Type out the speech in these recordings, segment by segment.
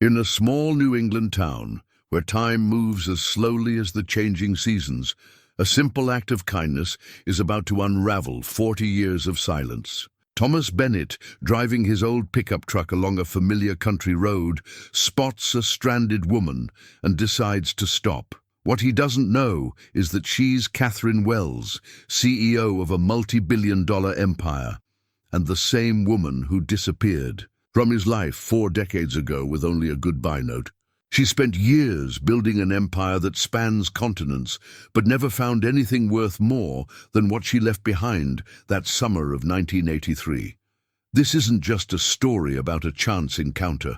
In a small New England town, where time moves as slowly as the changing seasons, a simple act of kindness is about to unravel 40 years of silence. Thomas Bennett, driving his old pickup truck along a familiar country road, spots a stranded woman and decides to stop. What he doesn't know is that she's Katherine Wells, CEO of a multi-billion-dollar empire, and the same woman who disappeared from his life 4 decades ago with only a goodbye note. She spent years building an empire that spans continents, but never found anything worth more than what she left behind that summer of 1983. This isn't just a story about a chance encounter.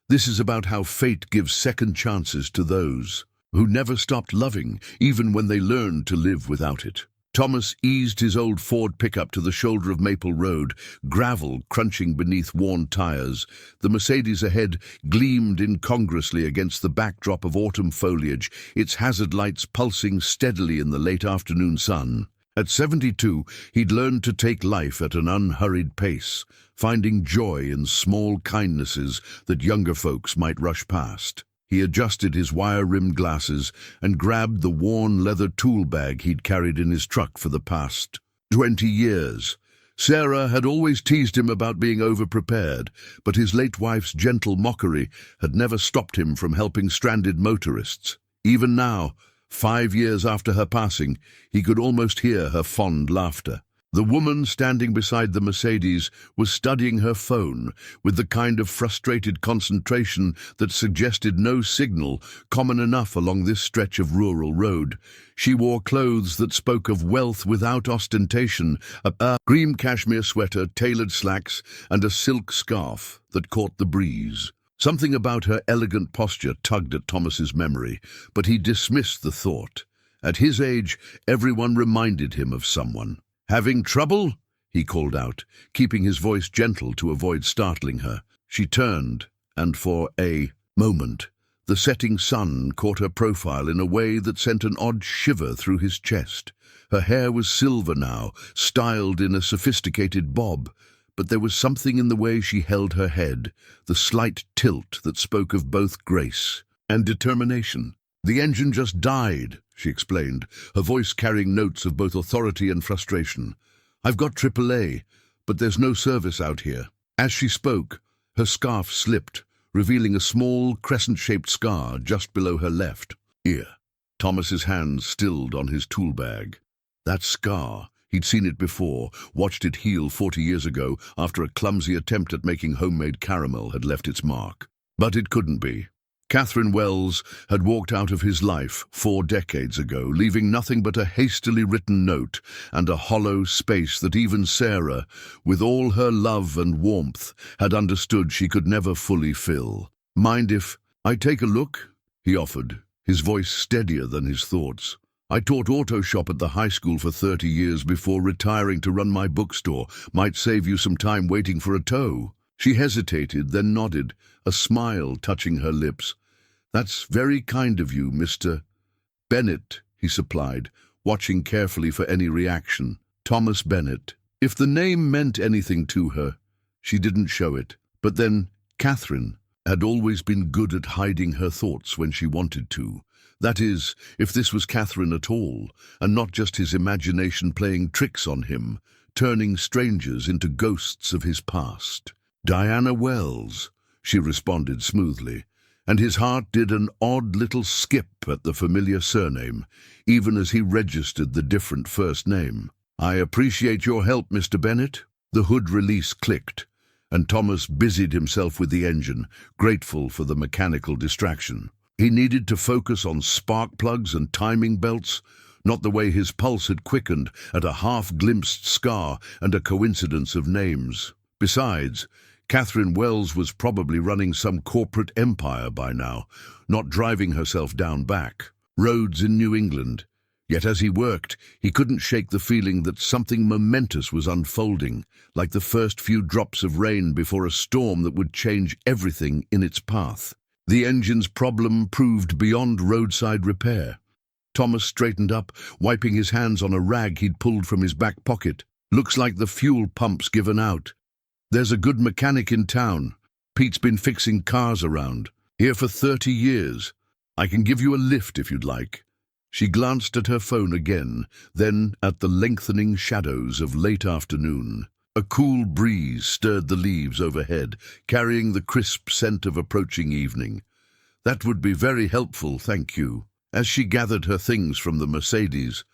This is about how fate gives second chances to those who never stopped loving, even when they learned to live without it. Thomas eased his old Ford pickup to the shoulder of Maple Road, gravel crunching beneath worn tires. The Mercedes ahead gleamed incongruously against the backdrop of autumn foliage, its hazard lights pulsing steadily in the late afternoon sun. At 72, he'd learned to take life at an unhurried pace, finding joy in small kindnesses that younger folks might rush past. He adjusted his wire-rimmed glasses and grabbed the worn leather tool bag he'd carried in his truck for the past 20 years. Sarah had always teased him about being over-prepared, but his late wife's gentle mockery had never stopped him from helping stranded motorists. Even now, 5 years after her passing, he could almost hear her fond laughter. The woman standing beside the Mercedes was studying her phone with the kind of frustrated concentration that suggested no signal common enough along this stretch of rural road. She wore clothes that spoke of wealth without ostentation, a cream cashmere sweater, tailored slacks, and a silk scarf that caught the breeze. Something about her elegant posture tugged at Thomas's memory, but he dismissed the thought. At his age, everyone reminded him of someone. "Having trouble?" he called out, keeping his voice gentle to avoid startling her. She turned, and for a moment, the setting sun caught her profile in a way that sent an odd shiver through his chest. Her hair was silver now, styled in a sophisticated bob, but there was something in the way she held her head, the slight tilt that spoke of both grace and determination. "The engine just died," she explained, her voice carrying notes of both authority and frustration. "I've got AAA, but there's no service out here." As she spoke, her scarf slipped, revealing a small, crescent-shaped scar just below her left ear. Thomas's hand stilled on his tool bag. That scar, he'd seen it before, watched it heal 40 years ago after a clumsy attempt at making homemade caramel had left its mark. But it couldn't be. Katherine Wells had walked out of his life 4 decades ago, leaving nothing but a hastily written note and a hollow space that even Sarah, with all her love and warmth, had understood she could never fully fill. "Mind if I take a look?" he offered, his voice steadier than his thoughts. "I taught auto shop at the high school for 30 years before retiring to run my bookstore. Might save you some time waiting for a tow." She hesitated, then nodded, a smile touching her lips. "That's very kind of you, Mr. Bennett," he supplied, watching carefully for any reaction. Thomas Bennett. If the name meant anything to her, she didn't show it. But then, Katherine had always been good at hiding her thoughts when she wanted to. That is, if this was Katherine at all, and not just his imagination playing tricks on him, turning strangers into ghosts of his past. "Diana Wells," she responded smoothly, and his heart did an odd little skip at the familiar surname, even as he registered the different first name. "I appreciate your help, Mr. Bennett." The hood release clicked, and Thomas busied himself with the engine, grateful for the mechanical distraction. He needed to focus on spark plugs and timing belts, not the way his pulse had quickened at a half-glimpsed scar and a coincidence of names. Besides, Katherine Wells was probably running some corporate empire by now, not driving herself down back roads in New England. Yet as he worked, he couldn't shake the feeling that something momentous was unfolding, like the first few drops of rain before a storm that would change everything in its path. The engine's problem proved beyond roadside repair. Thomas straightened up, wiping his hands on a rag he'd pulled from his back pocket. "Looks like the fuel pump's given out. There's a good mechanic in town. Pete's been fixing cars around." Here for 30 years. I can give you a lift if you'd like." She glanced at her phone again, then at the lengthening shadows of late afternoon. A cool breeze stirred the leaves overhead, carrying the crisp scent of approaching evening. "That would be very helpful, thank you." As she gathered her things from the Mercedes,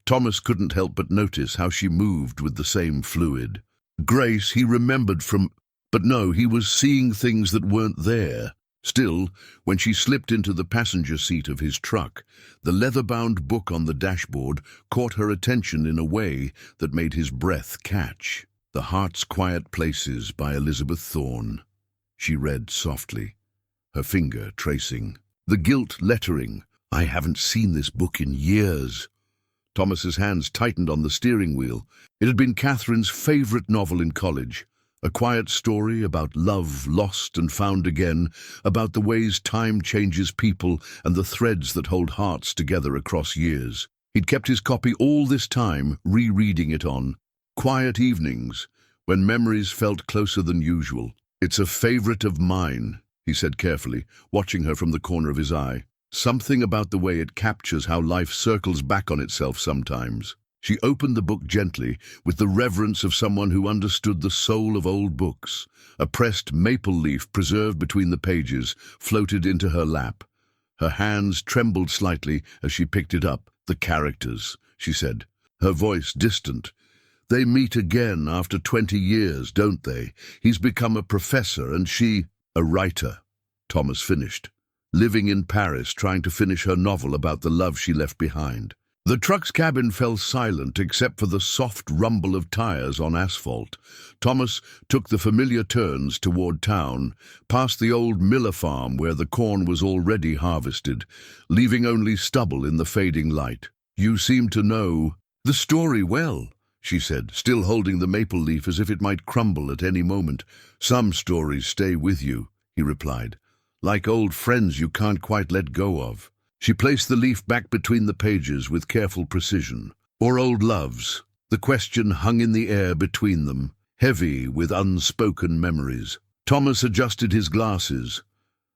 Thomas couldn't help but notice how she moved with the same fluid. Grace he remembered from, but no, he was seeing things that weren't there. Still, when she slipped into the passenger seat of his truck, the leather-bound book on the dashboard caught her attention in a way that made his breath catch. "The Heart's Quiet Places" by Elizabeth Thorne. She read softly, her finger tracing. The gilt lettering. "I haven't seen this book in years." Thomas's hands tightened on the steering wheel. It had been Katherine's favorite novel in college. A quiet story about love lost and found again, about the ways time changes people and the threads that hold hearts together across years. He'd kept his copy all this time, rereading it on quiet evenings, when memories felt closer than usual. "It's a favorite of mine," he said carefully, watching her from the corner of his eye. "Something about the way it captures how life circles back on itself sometimes." She opened the book gently, with the reverence of someone who understood the soul of old books. A pressed maple leaf preserved between the pages floated into her lap. Her hands trembled slightly as she picked it up. "The characters," she said, her voice distant. "They meet again after 20 years, don't they? He's become a professor and she, a writer," Thomas finished, living in Paris trying to finish her novel about the love she left behind. The truck's cabin fell silent except for the soft rumble of tires on asphalt. Thomas took the familiar turns toward town, past the old Miller farm where the corn was already harvested, leaving only stubble in the fading light. "You seem to know the story well," she said, still holding the maple leaf as if it might crumble at any moment. "Some stories stay with you," he replied, "like old friends you can't quite let go of." She placed the leaf back between the pages with careful precision. "Or old loves?" The question hung in the air between them, heavy with unspoken memories. Thomas adjusted his glasses,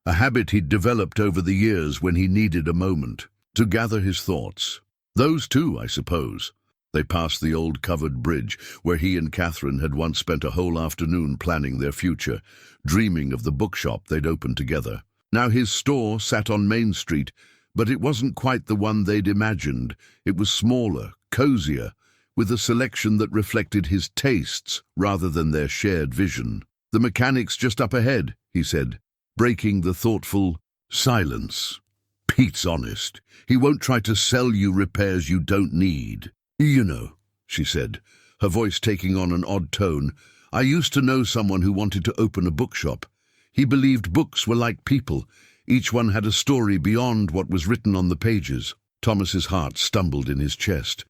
a habit he'd developed over the years when he needed a moment to gather his thoughts. "Those too, I suppose." They passed the old covered bridge where he and Katherine had once spent a whole afternoon planning their future, dreaming of the bookshop they'd opened together. Now his store sat on Main Street, but it wasn't quite the one they'd imagined. It was smaller, cozier, with a selection that reflected his tastes rather than their shared vision. "The mechanic's just up ahead," he said, breaking the thoughtful silence. "Pete's honest. He won't try to sell you repairs you don't need." "You know," she said, her voice taking on an odd tone, "I used to know someone who wanted to open a bookshop. He believed books were like people. Each one had a story beyond what was written on the pages." Thomas's heart stumbled in his chest.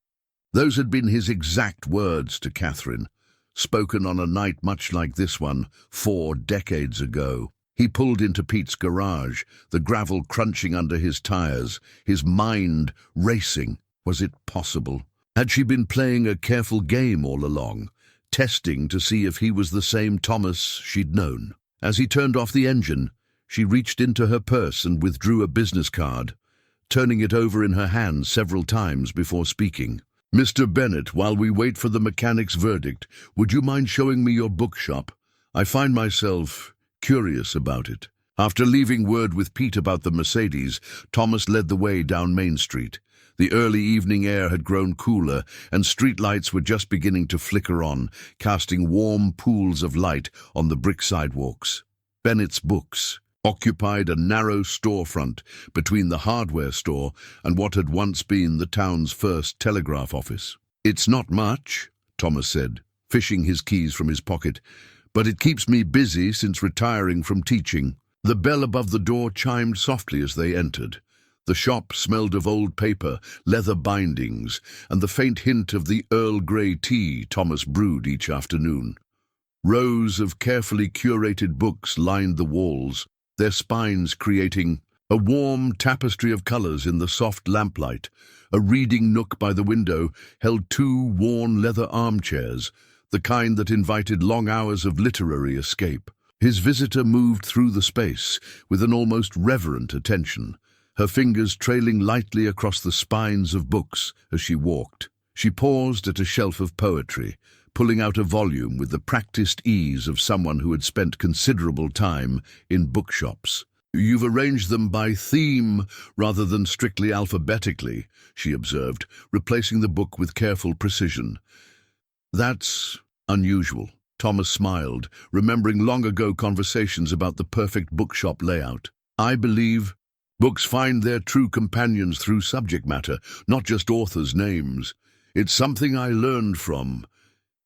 Those had been his exact words to Katherine, spoken on a night much like this one, 4 decades ago. He pulled into Pete's garage, the gravel crunching under his tires, his mind racing. Was it possible? Had she been playing a careful game all along, testing to see if he was the same Thomas she'd known? As he turned off the engine, she reached into her purse and withdrew a business card, turning it over in her hand several times before speaking. "Mr. Bennett, while we wait for the mechanic's verdict, would you mind showing me your bookshop? I find myself curious about it." After leaving word with Pete about the Mercedes, Thomas led the way down Main Street. The early evening air had grown cooler, and streetlights were just beginning to flicker on, casting warm pools of light on the brick sidewalks. Bennett's Books occupied a narrow storefront between the hardware store and what had once been the town's first telegraph office. "It's not much," Thomas said, fishing his keys from his pocket, "but it keeps me busy since retiring from teaching." The bell above the door chimed softly as they entered. The shop smelled of old paper, leather bindings, and the faint hint of the Earl Grey tea Thomas brewed each afternoon. Rows of carefully curated books lined the walls, their spines creating a warm tapestry of colors in the soft lamplight. A reading nook by the window held 2 worn leather armchairs, the kind that invited long hours of literary escape. His visitor moved through the space with an almost reverent attention, her fingers trailing lightly across the spines of books as she walked. She paused at a shelf of poetry, pulling out a volume with the practiced ease of someone who had spent considerable time in bookshops. "You've arranged them by theme rather than strictly alphabetically," she observed, replacing the book with careful precision. "That's unusual." Thomas smiled, remembering long ago conversations about the perfect bookshop layout. "I believe books find their true companions through subject matter, not just authors' names. It's something I learned from—"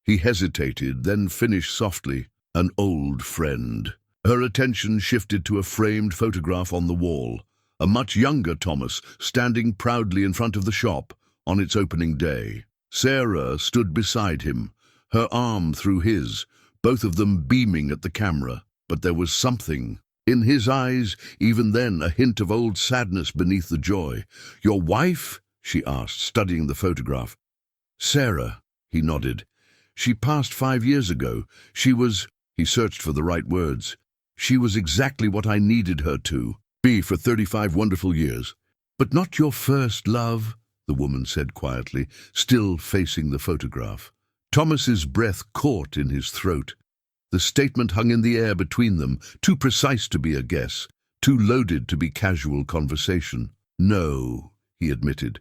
He hesitated, then finished softly, "an old friend." Her attention shifted to a framed photograph on the wall, a much younger Thomas standing proudly in front of the shop on its opening day. Sarah stood beside him, her arm through his, both of them beaming at the camera. But there was something in his eyes, even then, a hint of old sadness beneath the joy. "Your wife?" she asked, studying the photograph. "Sarah," he nodded. "She passed 5 years ago. She was—" He searched for the right words. "She was exactly what I needed her to be for 35 wonderful years." "But not your first love," the woman said quietly, still facing the photograph. Thomas's breath caught in his throat. The statement hung in the air between them, too precise to be a guess, too loaded to be casual conversation. "No," he admitted.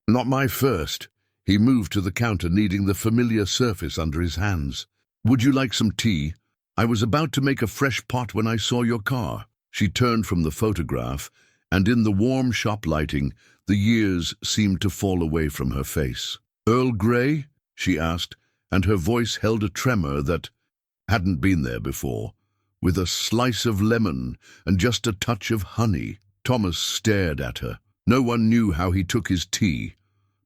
"Not my first." He moved to the counter, kneading the familiar surface under his hands. "Would you like some tea? I was about to make a fresh pot when I saw your car." She turned from the photograph, and in the warm shop lighting, the years seemed to fall away from her face. "Earl Grey?" she asked, and her voice held a tremor that hadn't been there before. "With a slice of lemon and just a touch of honey." Thomas stared at her. No one knew how he took his tea.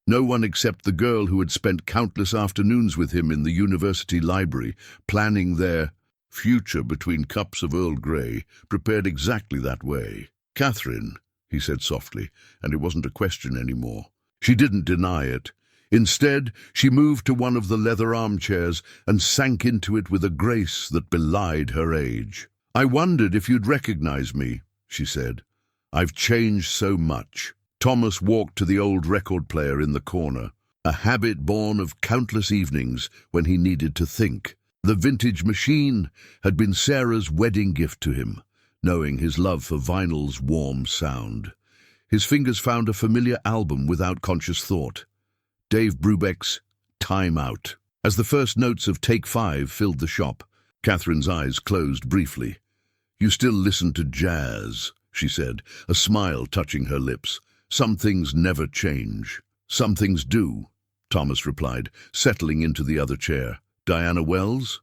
No one except the girl who had spent countless afternoons with him in the university library, planning their future between cups of Earl Grey, prepared exactly that way. "Katherine," he said softly, and it wasn't a question anymore. She didn't deny it. Instead, she moved to one of the leather armchairs and sank into it with a grace that belied her age. "I wondered if you'd recognize me," she said. "I've changed so much." Thomas walked to the old record player in the corner, a habit born of countless evenings when he needed to think. The vintage machine had been Sarah's wedding gift to him, knowing his love for vinyl's warm sound. His fingers found a familiar album without conscious thought. Dave Brubeck's "Time Out." As the first notes of Take 5 filled the shop, Catherine's eyes closed briefly. "You still listen to jazz," she said, a smile touching her lips. "Some things never change." "Some things do," Thomas replied, settling into the other chair. "Diana Wells?"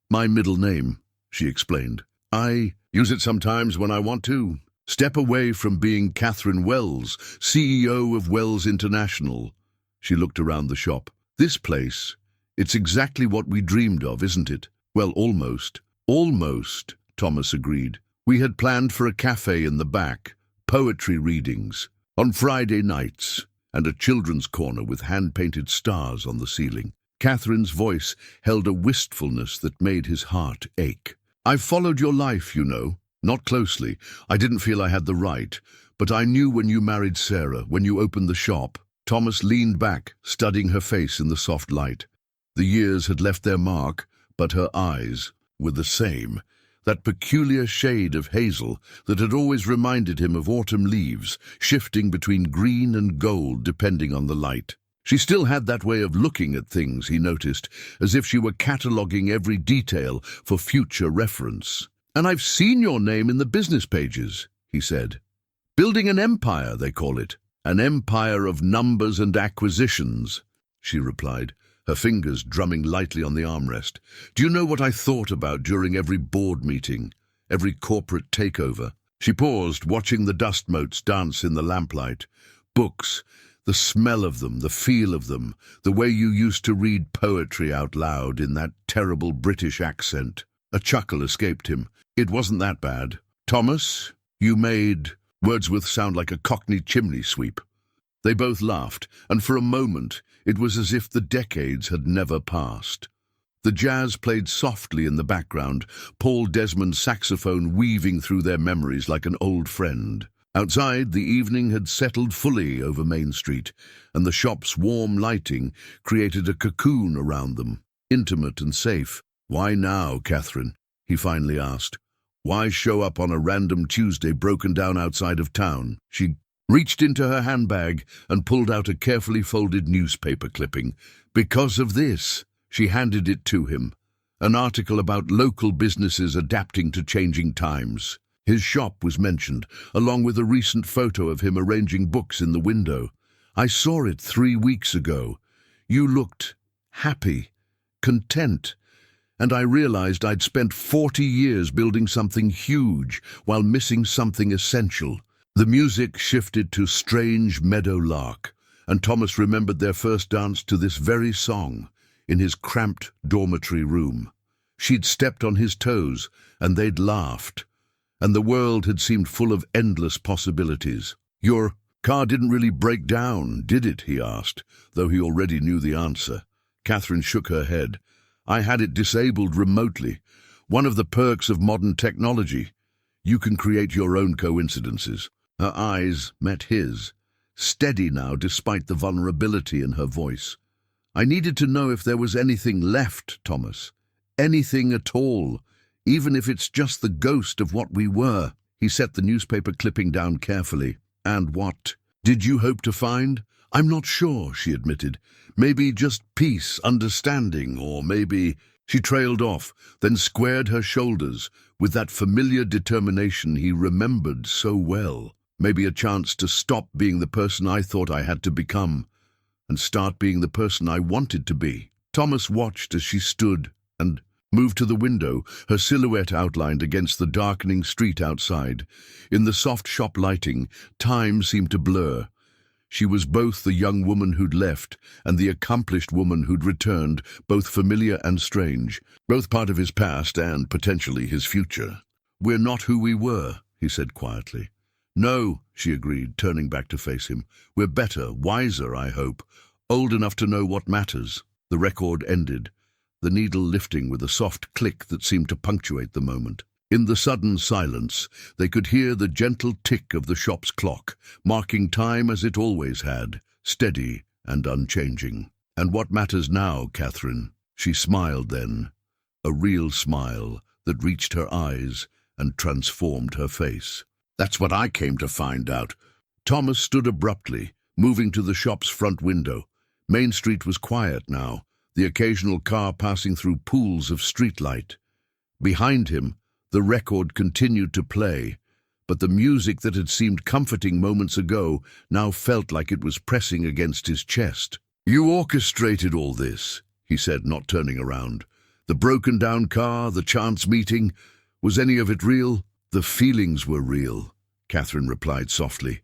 "My middle name," she explained. "I use it sometimes when I want to step away from being Katherine Wells, CEO of Wells International." She looked around the shop. "This place, it's exactly what we dreamed of, isn't it?" "Well, almost." "Almost," Thomas agreed. "We had planned for a cafe in the back, poetry readings on Friday nights, and a children's corner with hand-painted stars on the ceiling." Catherine's voice held a wistfulness that made his heart ache. "I've followed your life, you know. Not closely. I didn't feel I had the right. But I knew when you married Sarah, when you opened the shop." Thomas leaned back, studying her face in the soft light. The years had left their mark, but her eyes were the same. That peculiar shade of hazel that had always reminded him of autumn leaves, shifting between green and gold depending on the light. She still had that way of looking at things, he noticed, as if she were cataloguing every detail for future reference. "And I've seen your name in the business pages," he said. "Building an empire, they call it. An empire of numbers and acquisitions," she replied, her fingers drumming lightly on the armrest. "Do you know what I thought about during every board meeting, every corporate takeover?" She paused, watching the dust motes dance in the lamplight. "Books, the smell of them, the feel of them, the way you used to read poetry out loud in that terrible British accent." A chuckle escaped him. "It wasn't that bad. Thomas, you made Wordsworth sound like a Cockney chimney sweep." They both laughed, and for a moment it was as if the decades had never passed. The jazz played softly in the background, Paul Desmond's saxophone weaving through their memories like an old friend. Outside, the evening had settled fully over Main Street, and the shop's warm lighting created a cocoon around them, intimate and safe. "Why now, Katherine?" he finally asked. "Why show up on a random Tuesday broken down outside of town?" She reached into her handbag and pulled out a carefully folded newspaper clipping. "Because of this." She handed it to him. An article about local businesses adapting to changing times. His shop was mentioned, along with a recent photo of him arranging books in the window. "I saw it 3 weeks ago. You looked happy, content, and I realized I'd spent 40 years building something huge while missing something essential." The music shifted to Strange Meadow Lark, and Thomas remembered their first dance to this very song in his cramped dormitory room. She'd stepped on his toes, and they'd laughed, and the world had seemed full of endless possibilities. "Your car didn't really break down, did it?" he asked, though he already knew the answer. Katherine shook her head. "I had it disabled remotely. One of the perks of modern technology. You can create your own coincidences." Her eyes met his, steady now despite the vulnerability in her voice. "I needed to know if there was anything left, Thomas. Anything at all, even if it's just the ghost of what we were." He set the newspaper clipping down carefully. "And what did you hope to find?" "I'm not sure," she admitted. "Maybe just peace, understanding, or maybe—" She trailed off, then squared her shoulders with that familiar determination he remembered so well. "Maybe a chance to stop being the person I thought I had to become and start being the person I wanted to be." Thomas watched as she stood and moved to the window, her silhouette outlined against the darkening street outside. In the soft shop lighting, time seemed to blur. She was both the young woman who'd left and the accomplished woman who'd returned, both familiar and strange, both part of his past and, potentially, his future. "We're not who we were," he said quietly. "No," she agreed, turning back to face him. "We're better, wiser, I hope, old enough to know what matters." The record ended, the needle lifting with a soft click that seemed to punctuate the moment. In the sudden silence, they could hear the gentle tick of the shop's clock, marking time as it always had, steady and unchanging. "And what matters now, Katherine?" She smiled then, a real smile that reached her eyes and transformed her face. "That's what I came to find out." Thomas stood abruptly, moving to the shop's front window. Main Street was quiet now, the occasional car passing through pools of streetlight. Behind him, the record continued to play, but the music that had seemed comforting moments ago now felt like it was pressing against his chest. "You orchestrated all this," he said, not turning around. "The broken-down car, the chance meeting, was any of it real?" "The feelings were real," Katherine replied softly.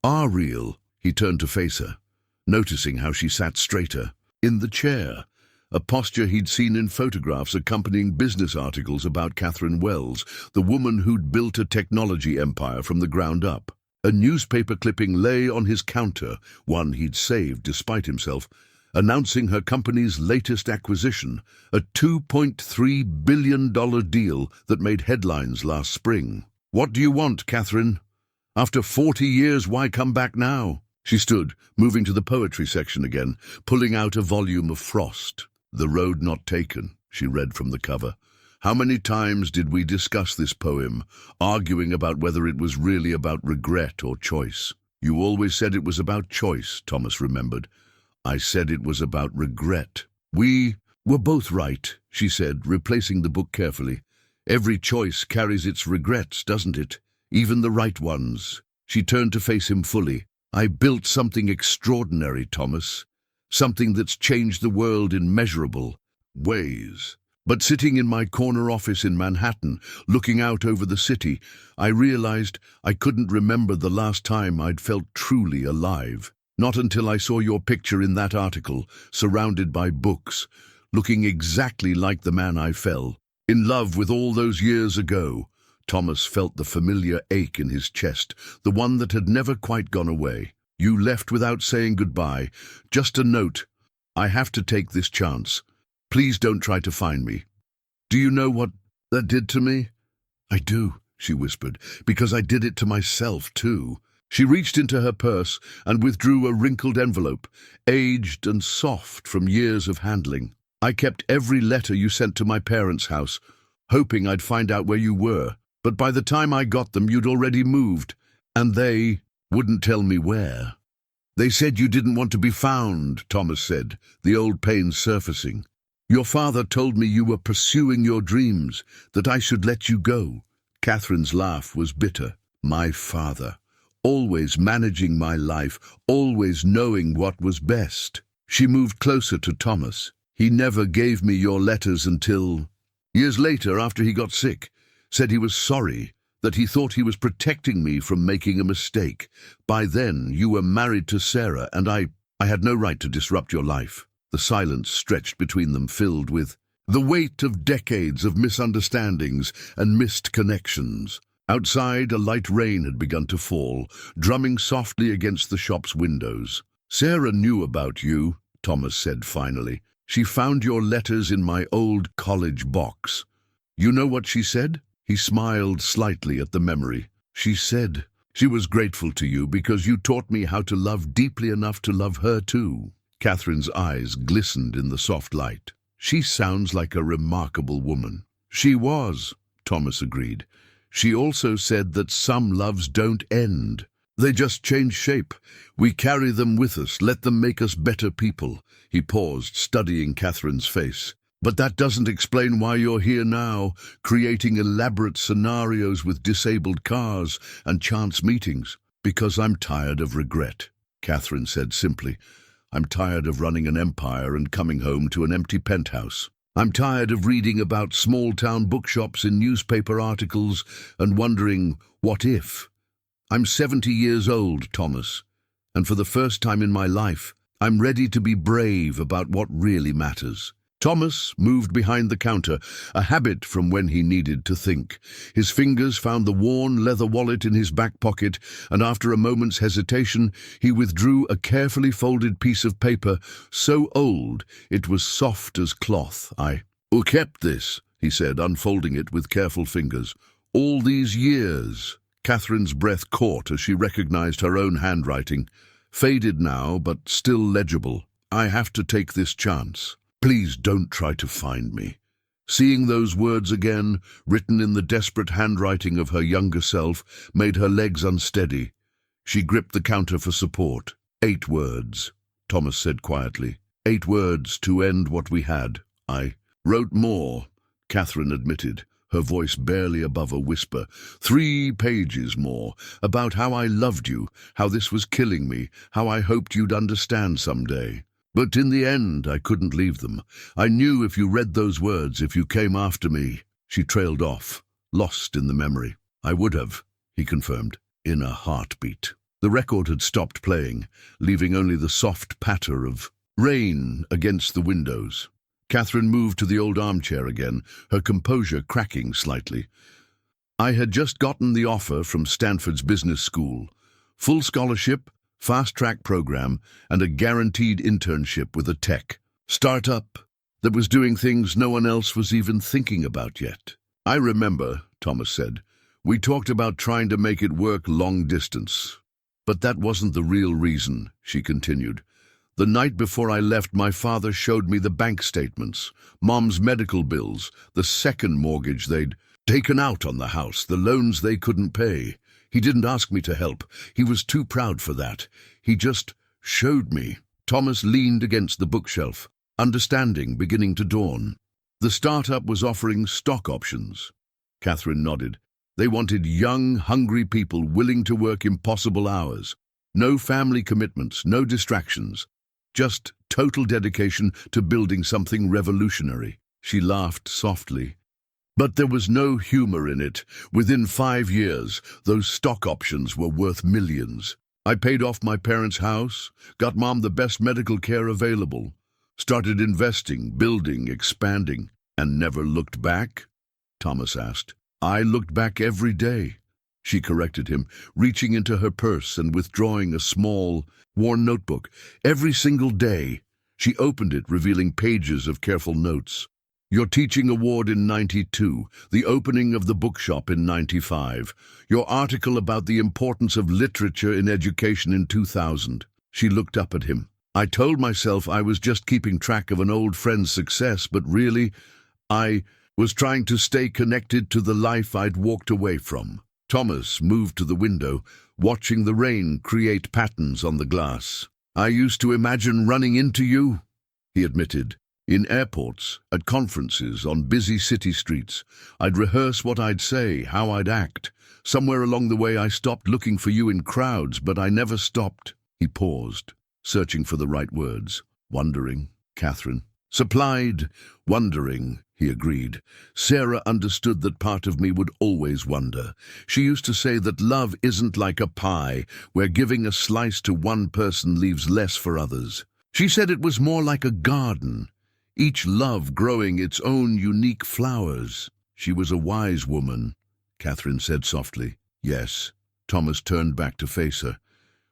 "Are real." He turned to face her, noticing how she sat straighter, in the chair, a posture he'd seen in photographs accompanying business articles about Katherine Wells, the woman who'd built a technology empire from the ground up. A newspaper clipping lay on his counter, one he'd saved despite himself, announcing her company's latest acquisition, a $2.3 billion deal that made headlines last spring. "What do you want, Katherine? After 40 years, why come back now?" She stood, moving to the poetry section again, pulling out a volume of Frost. "The Road Not Taken," she read from the cover. "How many times did we discuss this poem, arguing about whether it was really about regret or choice?" "You always said it was about choice," Thomas remembered. "I said it was about regret." "We were both right," she said, replacing the book carefully. "Every choice carries its regrets, doesn't it? Even the right ones." She turned to face him fully. "I built something extraordinary, Thomas. Something that's changed the world in measurable ways. But sitting in my corner office in Manhattan, looking out over the city, I realized I couldn't remember the last time I'd felt truly alive. Not until I saw your picture in that article, surrounded by books, looking exactly like the man I fell in love with all those years ago." Thomas felt the familiar ache in his chest, the one that had never quite gone away. "You left without saying goodbye. Just a note. I have to take this chance. Please don't try to find me. Do you know what that did to me? I do, she whispered, because I did it to myself, too. She reached into her purse and withdrew a wrinkled envelope, aged and soft from years of handling. I kept every letter you sent to my parents' house, hoping I'd find out where you were. But by the time I got them, you'd already moved, and they wouldn't tell me where. They said you didn't want to be found, Thomas said, the old pain surfacing. Your father told me you were pursuing your dreams, that I should let you go. Catherine's laugh was bitter. My father, always managing my life, always knowing what was best. She moved closer to Thomas. He never gave me your letters until years later, after he got sick. Said he was sorry, that he thought he was protecting me from making a mistake. By then, you were married to Sarah, and I had no right to disrupt your life. The silence stretched between them, filled with the weight of decades of misunderstandings and missed connections. Outside, a light rain had begun to fall, drumming softly against the shop's windows. Sarah knew about you, Thomas said finally. She found your letters in my old college box. You know what she said? He smiled slightly at the memory. She said she was grateful to you because you taught me how to love deeply enough to love her too. Catherine's eyes glistened in the soft light. She sounds like a remarkable woman. She was, Thomas agreed. She also said that some loves don't end. They just change shape. We carry them with us, let them make us better people. He paused, studying Catherine's face. But that doesn't explain why you're here now, creating elaborate scenarios with disabled cars and chance meetings. Because I'm tired of regret, Katherine said simply. I'm tired of running an empire and coming home to an empty penthouse. I'm tired of reading about small-town bookshops in newspaper articles and wondering, what if? I'm 70 years old, Thomas, and for the first time in my life, I'm ready to be brave about what really matters. Thomas moved behind the counter, a habit from when he needed to think. His fingers found the worn leather wallet in his back pocket, and after a moment's hesitation, he withdrew a carefully folded piece of paper, so old it was soft as cloth. Who kept this? He said, unfolding it with careful fingers. All these years. Catherine's breath caught as she recognized her own handwriting. Faded now, but still legible. I have to take this chance. Please don't try to find me. Seeing those words again, written in the desperate handwriting of her younger self, made her legs unsteady. She gripped the counter for support. 8 words, Thomas said quietly. 8 words to end what we had. I wrote more, Katherine admitted, her voice barely above a whisper. 3 pages more, about how I loved you, how this was killing me, how I hoped you'd understand someday. But in the end, I couldn't leave them. I knew if you read those words, if you came after me. She trailed off, lost in the memory. I would have, he confirmed, in a heartbeat. The record had stopped playing, leaving only the soft patter of rain against the windows. Katherine moved to the old armchair again, her composure cracking slightly. I had just gotten the offer from Stanford's business school. Full scholarship, fast-track program, and a guaranteed internship with a tech startup that was doing things no one else was even thinking about yet. I remember, Thomas said, we talked about trying to make it work long distance. But that wasn't the real reason, she continued. The night before I left, my father showed me the bank statements, Mom's medical bills, the second mortgage they'd taken out on the house, the loans they couldn't pay. He didn't ask me to help. He was too proud for that. He just showed me. Thomas leaned against the bookshelf, understanding beginning to dawn. The startup was offering stock options. Katherine nodded. They wanted young, hungry people willing to work impossible hours. No family commitments, no distractions. Just total dedication to building something revolutionary. She laughed softly. But there was no humor in it. Within 5 years, those stock options were worth millions. I paid off my parents' house, got Mom the best medical care available, started investing, building, expanding, and never looked back? Thomas asked. I looked back every day, she corrected him, reaching into her purse and withdrawing a small, worn notebook. Every single day. She opened it, revealing pages of careful notes. Your teaching award in '92, the opening of the bookshop in '95, your article about the importance of literature in education in 2000. She looked up at him. I told myself I was just keeping track of an old friend's success, but really, I was trying to stay connected to the life I'd walked away from. Thomas moved to the window, watching the rain create patterns on the glass. I used to imagine running into you, he admitted. In airports, at conferences, on busy city streets, I'd rehearse what I'd say, how I'd act. Somewhere along the way I stopped looking for you in crowds, but I never stopped. He paused, searching for the right words. Wondering, Katherine. Supplied, wondering, he agreed. Sarah understood that part of me would always wonder. She used to say that love isn't like a pie, where giving a slice to one person leaves less for others. She said it was more like a garden, each love growing its own unique flowers. She was a wise woman, Katherine said softly. Yes. Thomas turned back to face her.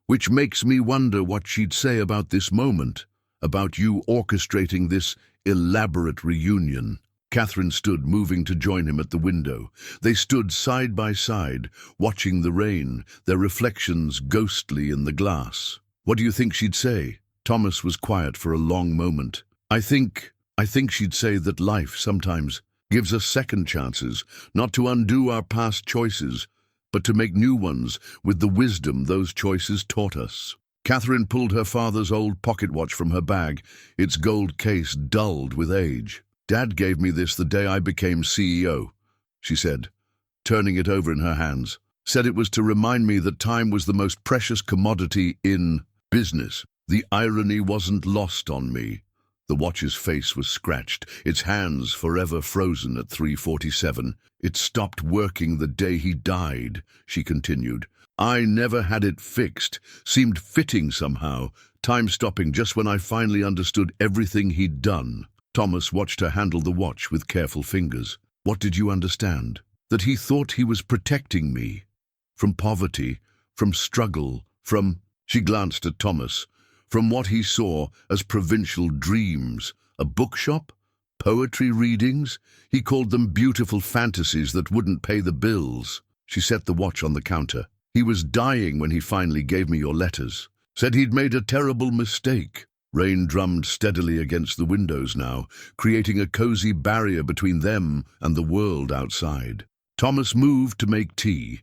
Which makes me wonder what she'd say about this moment, about you orchestrating this elaborate reunion. Katherine stood, moving to join him at the window. They stood side by side, watching the rain, their reflections ghostly in the glass. What do you think she'd say? Thomas was quiet for a long moment. I think she'd say that life sometimes gives us second chances, not to undo our past choices, but to make new ones with the wisdom those choices taught us. Katherine pulled her father's old pocket watch from her bag, its gold case dulled with age. Dad gave me this the day I became CEO, she said, turning it over in her hands. Said it was to remind me that time was the most precious commodity in business. The irony wasn't lost on me. The watch's face was scratched, its hands forever frozen at 3:47. It stopped working the day he died, she continued. I never had it fixed, seemed fitting somehow, time stopping just when I finally understood everything he'd done. Thomas watched her handle the watch with careful fingers. What did you understand? That he thought he was protecting me. From poverty, from struggle, from... She glanced at Thomas. From what he saw as provincial dreams, a bookshop, poetry readings. He called them beautiful fantasies that wouldn't pay the bills. She set the watch on the counter. He was dying when he finally gave me your letters. Said he'd made a terrible mistake. Rain drummed steadily against the windows now, creating a cozy barrier between them and the world outside. Thomas moved to make tea,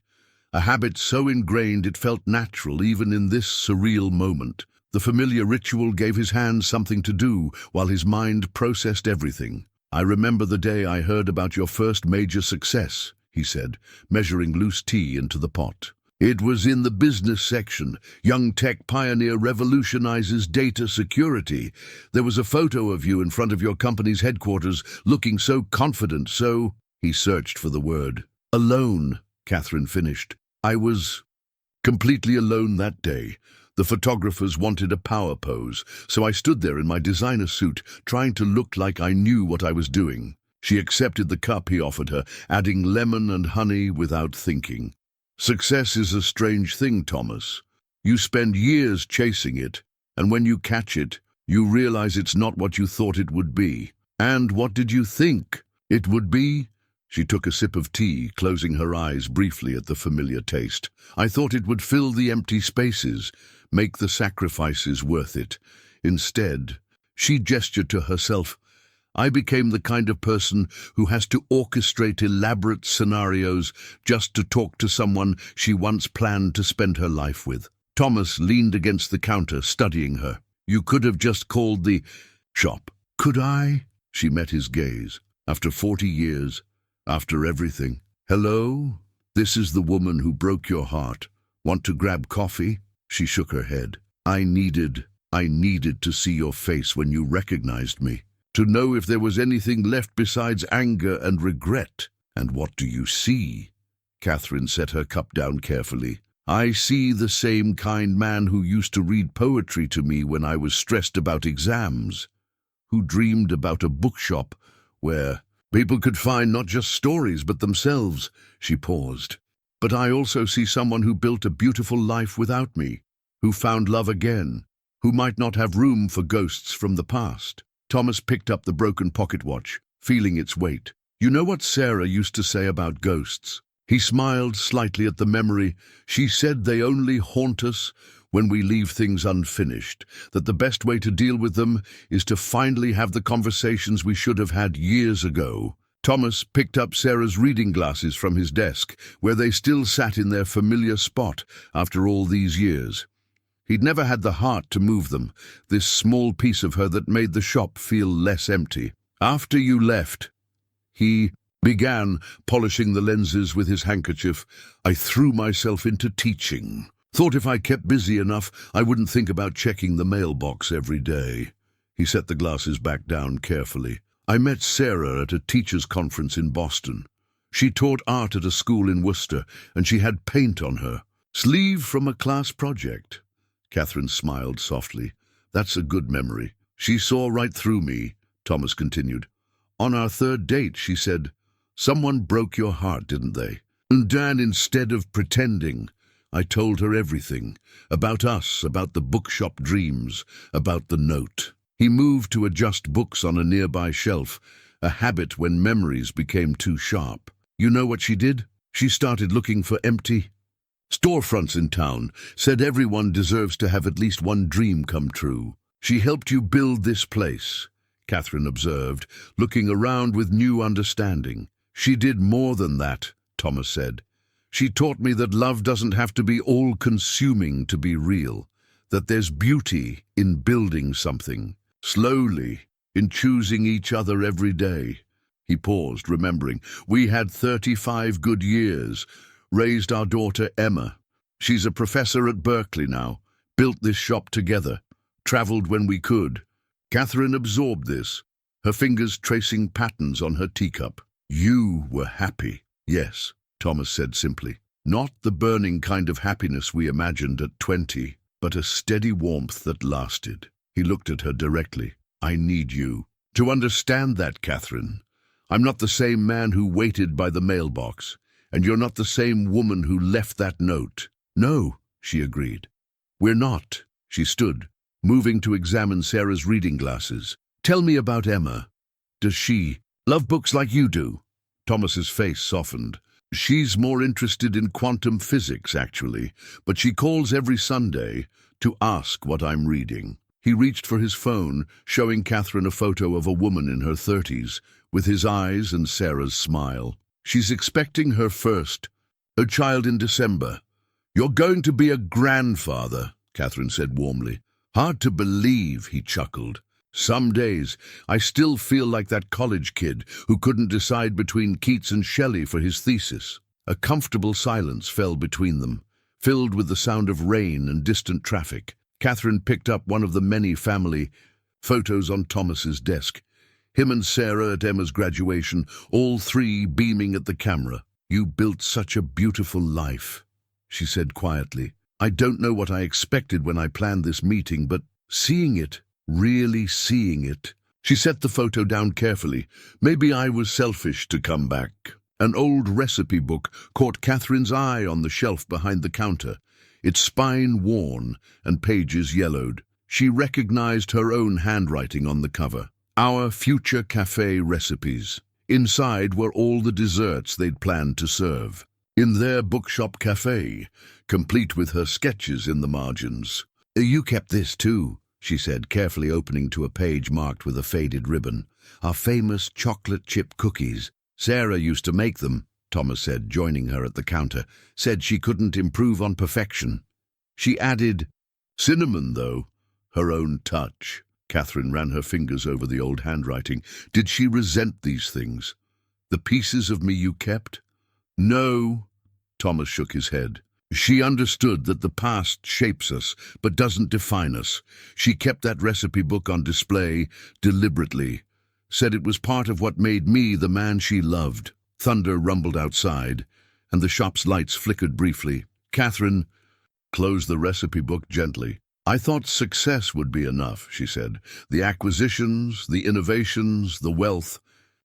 a habit so ingrained it felt natural even in this surreal moment. The familiar ritual gave his hands something to do while his mind processed everything. I remember the day I heard about your first major success, he said, measuring loose tea into the pot. It was in the business section. Young tech pioneer revolutionizes data security. There was a photo of you in front of your company's headquarters, looking so confident, so... He searched for the word. Alone, Katherine finished. I was completely alone that day. The photographers wanted a power pose, so I stood there in my designer suit, trying to look like I knew what I was doing. She accepted the cup he offered her, adding lemon and honey without thinking. Success is a strange thing, Thomas. You spend years chasing it, and when you catch it, you realize it's not what you thought it would be. And what did you think it would be? She took a sip of tea, closing her eyes briefly at the familiar taste. I thought it would fill the empty spaces, make the sacrifices worth it. Instead, she gestured to herself. I became the kind of person who has to orchestrate elaborate scenarios just to talk to someone she once planned to spend her life with. Thomas leaned against the counter, studying her. You could have just called the shop. Could I? She met his gaze. After 40 years, after everything. Hello? This is the woman who broke your heart. Want to grab coffee? She shook her head. I needed to see your face when you recognized me. To know if there was anything left besides anger and regret. And what do you see? Katherine set her cup down carefully. I see the same kind man who used to read poetry to me when I was stressed about exams, who dreamed about a bookshop where people could find not just stories but themselves. She paused. But I also see someone who built a beautiful life without me, who found love again, who might not have room for ghosts from the past. Thomas picked up the broken pocket watch, feeling its weight. You know what Sarah used to say about ghosts? He smiled slightly at the memory. She said they only haunt us when we leave things unfinished, that the best way to deal with them is to finally have the conversations we should have had years ago. Thomas picked up Sarah's reading glasses from his desk, where they still sat in their familiar spot after all these years. He'd never had the heart to move them, this small piece of her that made the shop feel less empty. After you left, he began polishing the lenses with his handkerchief. I threw myself into teaching. Thought if I kept busy enough, I wouldn't think about checking the mailbox every day. He set the glasses back down carefully. I met Sarah at a teachers' conference in Boston. She taught art at a school in Worcester, and she had paint on her. Sleeve from a class project. Katherine smiled softly. That's a good memory. She saw right through me, Thomas continued. On our third date, she said, someone broke your heart, didn't they? And Dan, instead of pretending, I told her everything. About us, about the bookshop dreams, about the note. He moved to adjust books on a nearby shelf, a habit when memories became too sharp. You know what she did? She started looking for empty storefronts in town, said everyone deserves to have at least one dream come true. She helped you build this place, Katherine observed, looking around with new understanding. She did more than that, Thomas said. She taught me that love doesn't have to be all-consuming to be real, that there's beauty in building something, slowly, in choosing each other every day. He paused, remembering. We had 35 good years, raised our daughter Emma. She's a professor at Berkeley now, built this shop together, traveled when we could. Katherine absorbed this, her fingers tracing patterns on her teacup. You were happy. Yes, Thomas said simply. Not the burning kind of happiness we imagined at 20, but a steady warmth that lasted. He looked at her directly. I need you to understand that, Katherine. I'm not the same man who waited by the mailbox, and you're not the same woman who left that note. No, she agreed. We're not. She stood, moving to examine Sarah's reading glasses. Tell me about Emma. Does she love books like you do? Thomas's face softened. She's more interested in quantum physics, actually, but she calls every Sunday to ask what I'm reading. He reached for his phone, showing Katherine a photo of a woman in her 30s, with his eyes and Sarah's smile. She's expecting her first, a child in December. You're going to be a grandfather, Katherine said warmly. Hard to believe, he chuckled. Some days, I still feel like that college kid who couldn't decide between Keats and Shelley for his thesis. A comfortable silence fell between them, filled with the sound of rain and distant traffic. Katherine picked up one of the many family photos on Thomas's desk. Him and Sarah at Emma's graduation, all three beaming at the camera. You built such a beautiful life, she said quietly. I don't know what I expected when I planned this meeting, but seeing it, really seeing it. She set the photo down carefully. Maybe I was selfish to come back. An old recipe book caught Katherine's eye on the shelf behind the counter, its spine worn and pages yellowed. She recognized her own handwriting on the cover. Our future cafe recipes. Inside were all the desserts they'd planned to serve. In their bookshop cafe, complete with her sketches in the margins. You kept this too, she said, carefully opening to a page marked with a faded ribbon. Our famous chocolate chip cookies. Sarah used to make them, Thomas said, joining her at the counter. Said she couldn't improve on perfection. She added, cinnamon, though, her own touch. Katherine ran her fingers over the old handwriting. Did she resent these things? The pieces of me you kept? No, Thomas shook his head. She understood that the past shapes us, but doesn't define us. She kept that recipe book on display deliberately. Said it was part of what made me the man she loved. Thunder rumbled outside, and the shop's lights flickered briefly. Katherine closed the recipe book gently. I thought success would be enough, she said. The acquisitions, the innovations, the wealth.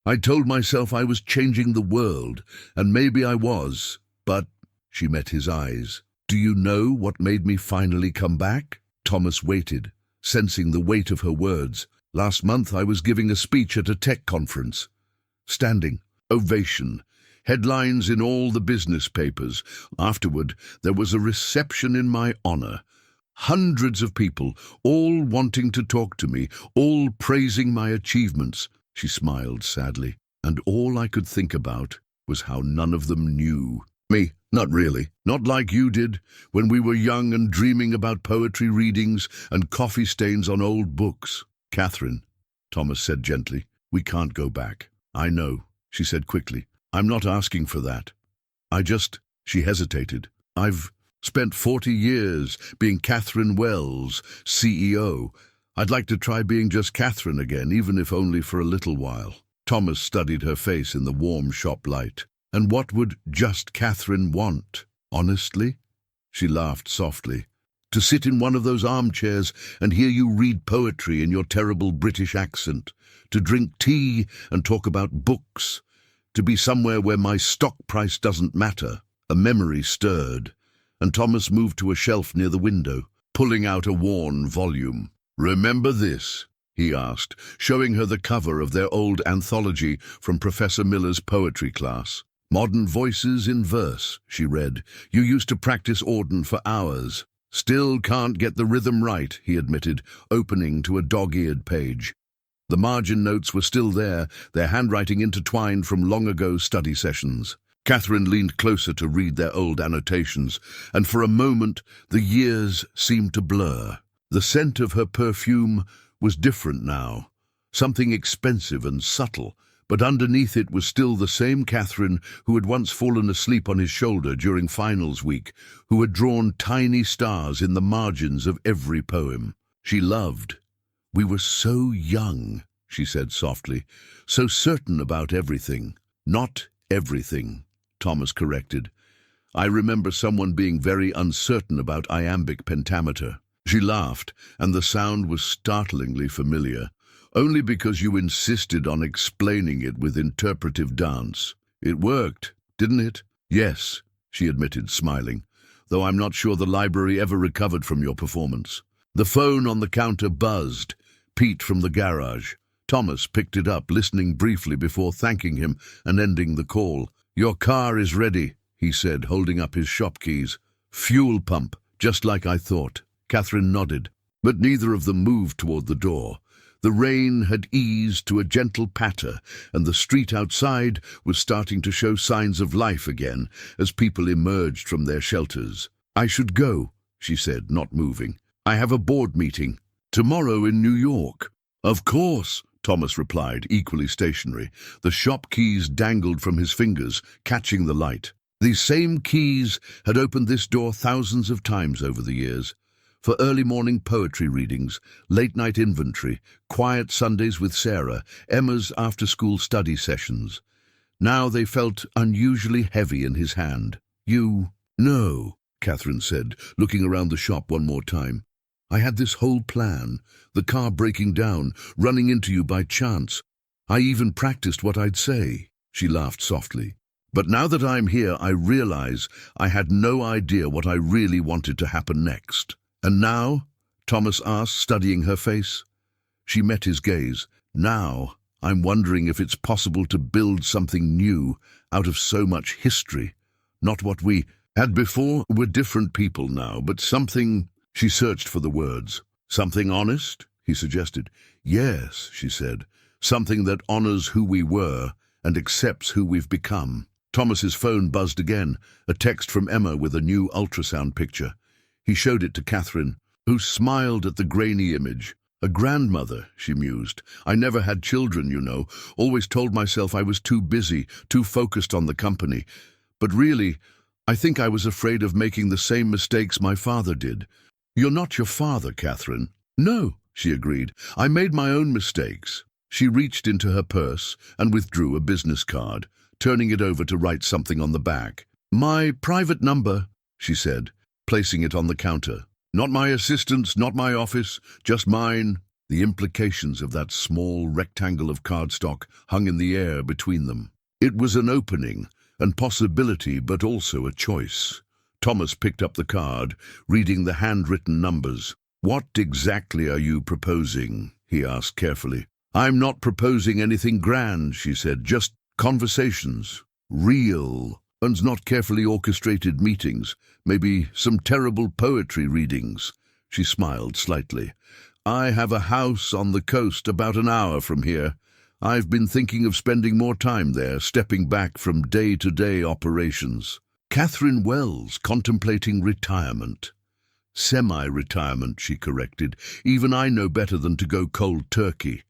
I told myself I was changing the world, and maybe I was, but... She met his eyes. Do you know what made me finally come back? Thomas waited, sensing the weight of her words. "Last month I was giving a speech at a tech conference. Standing ovation. Headlines in all the business papers. Afterward, there was a reception in my honor. Hundreds of people, all wanting to talk to me, all praising my achievements." She smiled sadly. "And all I could think about was how none of them knew me. Not really. Not like you did, when we were young and dreaming about poetry readings and coffee stains on old books." "Katherine," Thomas said gently, "we can't go back." "I know," she said quickly. "I'm not asking for that. She hesitated. "I've spent 40 years being Katherine Wells, CEO. I'd like to try being just Katherine again, even if only for a little while." Thomas studied her face in the warm shop light. "And what would just Katherine want, honestly?" She laughed softly. "To sit in one of those armchairs and hear you read poetry in your terrible British accent. To drink tea and talk about books. To be somewhere where my stock price doesn't matter." A memory stirred, and Thomas moved to a shelf near the window, pulling out a worn volume. "Remember this?" he asked, showing her the cover of their old anthology from Professor Miller's poetry class. "Modern voices in verse," she read. "You used to practice Auden for hours." "Still can't get the rhythm right," he admitted, opening to a dog-eared page. The margin notes were still there, their handwriting intertwined from long-ago study sessions. Katherine leaned closer to read their old annotations, and for a moment the years seemed to blur. The scent of her perfume was different now, something expensive and subtle, but underneath it was still the same Katherine who had once fallen asleep on his shoulder during finals week, who had drawn tiny stars in the margins of every poem. She loved. "We were so young," she said softly, "so certain about everything." "Not everything," Thomas corrected. "I remember someone being very uncertain about iambic pentameter." She laughed, and the sound was startlingly familiar. "Only because you insisted on explaining it with interpretive dance. It worked, didn't it?" "Yes," she admitted, smiling, "though I'm not sure the library ever recovered from your performance." The phone on the counter buzzed. Pete from the garage. Thomas picked it up, listening briefly before thanking him and ending the call. "Your car is ready," he said, holding up his shop keys. "Fuel pump, just like I thought." Katherine nodded, but neither of them moved toward the door. The rain had eased to a gentle patter, and the street outside was starting to show signs of life again as people emerged from their shelters. "I should go," she said, not moving. "I have a board meeting. Tomorrow in New York." "Of course," Thomas replied, equally stationary. The shop keys dangled from his fingers, catching the light. These same keys had opened this door thousands of times over the years. For early morning poetry readings, late-night inventory, quiet Sundays with Sarah, Emma's after-school study sessions. Now they felt unusually heavy in his hand. "No," Katherine said, looking around the shop one more time. "I had this whole plan, the car breaking down, running into you by chance. I even practiced what I'd say." She laughed softly. "But now that I'm here, I realize I had no idea what I really wanted to happen next." "And now?" Thomas asked, studying her face. She met his gaze. "Now, I'm wondering if it's possible to build something new out of so much history. Not what we had before. We're different people now, but something—" She searched for the words. "Something honest?" he suggested. "Yes," she said. "Something that honors who we were and accepts who we've become." Thomas's phone buzzed again, a text from Emma with a new ultrasound picture. He showed it to Katherine, who smiled at the grainy image. "A grandmother," she mused. "I never had children, you know. Always told myself I was too busy, too focused on the company. But really, I think I was afraid of making the same mistakes my father did." "You're not your father, Katherine." "No," she agreed. "I made my own mistakes." She reached into her purse and withdrew a business card, turning it over to write something on the back. "My private number," she said, placing it on the counter. "Not my assistant's, not my office, just mine." The implications of that small rectangle of cardstock hung in the air between them. It was an opening and possibility, but also a choice. Thomas picked up the card, reading the handwritten numbers. "What exactly are you proposing?" he asked carefully. "I'm not proposing anything grand," she said, "just conversations. Real, and not carefully orchestrated meetings. Maybe some terrible poetry readings." She smiled slightly. "I have a house on the coast about an hour from here. I've been thinking of spending more time there, stepping back from day-to-day operations." Katherine Wells contemplating retirement. "Semi-retirement," she corrected. "Even I know better than to go cold turkey.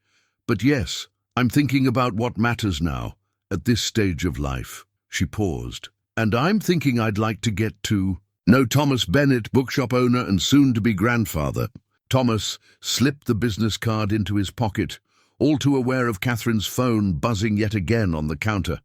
But yes, I'm thinking about what matters now, at this stage of life." She paused. "And I'm thinking I'd like to get to know Thomas Bennett, bookshop owner and soon-to-be grandfather." Thomas slipped the business card into his pocket, all too aware of Catherine's phone buzzing yet again on the counter.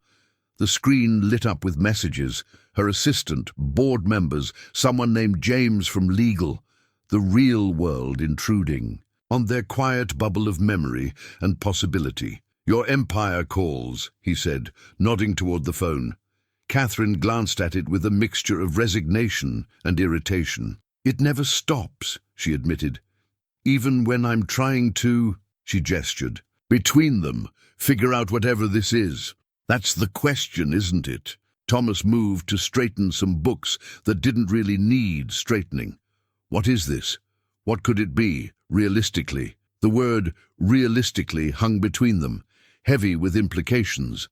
The screen lit up with messages, her assistant, board members, someone named James from legal, the real world intruding on their quiet bubble of memory and possibility. "Your empire calls," he said, nodding toward the phone. Katherine glanced at it with a mixture of resignation and irritation. "It never stops," she admitted. "Even when I'm trying to," she gestured, "between them, figure out whatever this is. That's the question, isn't it?" Thomas moved to straighten some books that didn't really need straightening. "What is this? What could it be, realistically?" The word realistically hung between them, heavy with implications.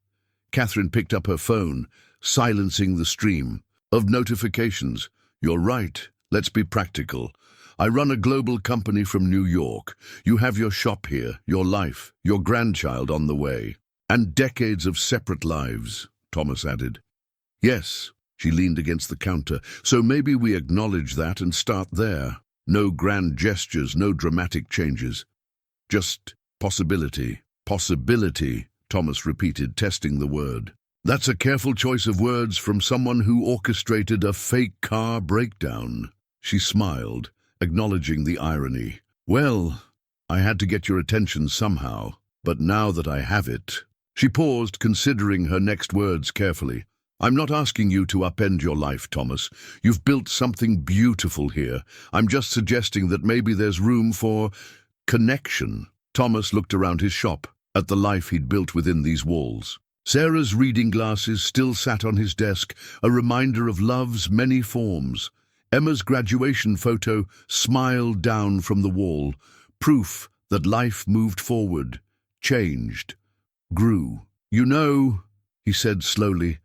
Katherine picked up her phone, silencing the stream of notifications. "You're right. Let's be practical. I run a global company from New York. You have your shop here, your life, your grandchild on the way. And decades of separate lives," Thomas added. "Yes," she leaned against the counter, "so maybe we acknowledge that and start there. No grand gestures, no dramatic changes. Just possibility." "Possibility," Thomas repeated, testing the word. "That's a careful choice of words from someone who orchestrated a fake car breakdown." She smiled, acknowledging the irony. "Well, I had to get your attention somehow, but now that I have it..." She paused, considering her next words carefully. "I'm not asking you to upend your life, Thomas. You've built something beautiful here. I'm just suggesting that maybe there's room for connection." Thomas looked around his shop, at the life he'd built within these walls. Sarah's reading glasses still sat on his desk, a reminder of love's many forms. Emma's graduation photo smiled down from the wall, proof that life moved forward, changed, grew. "You know," he said slowly,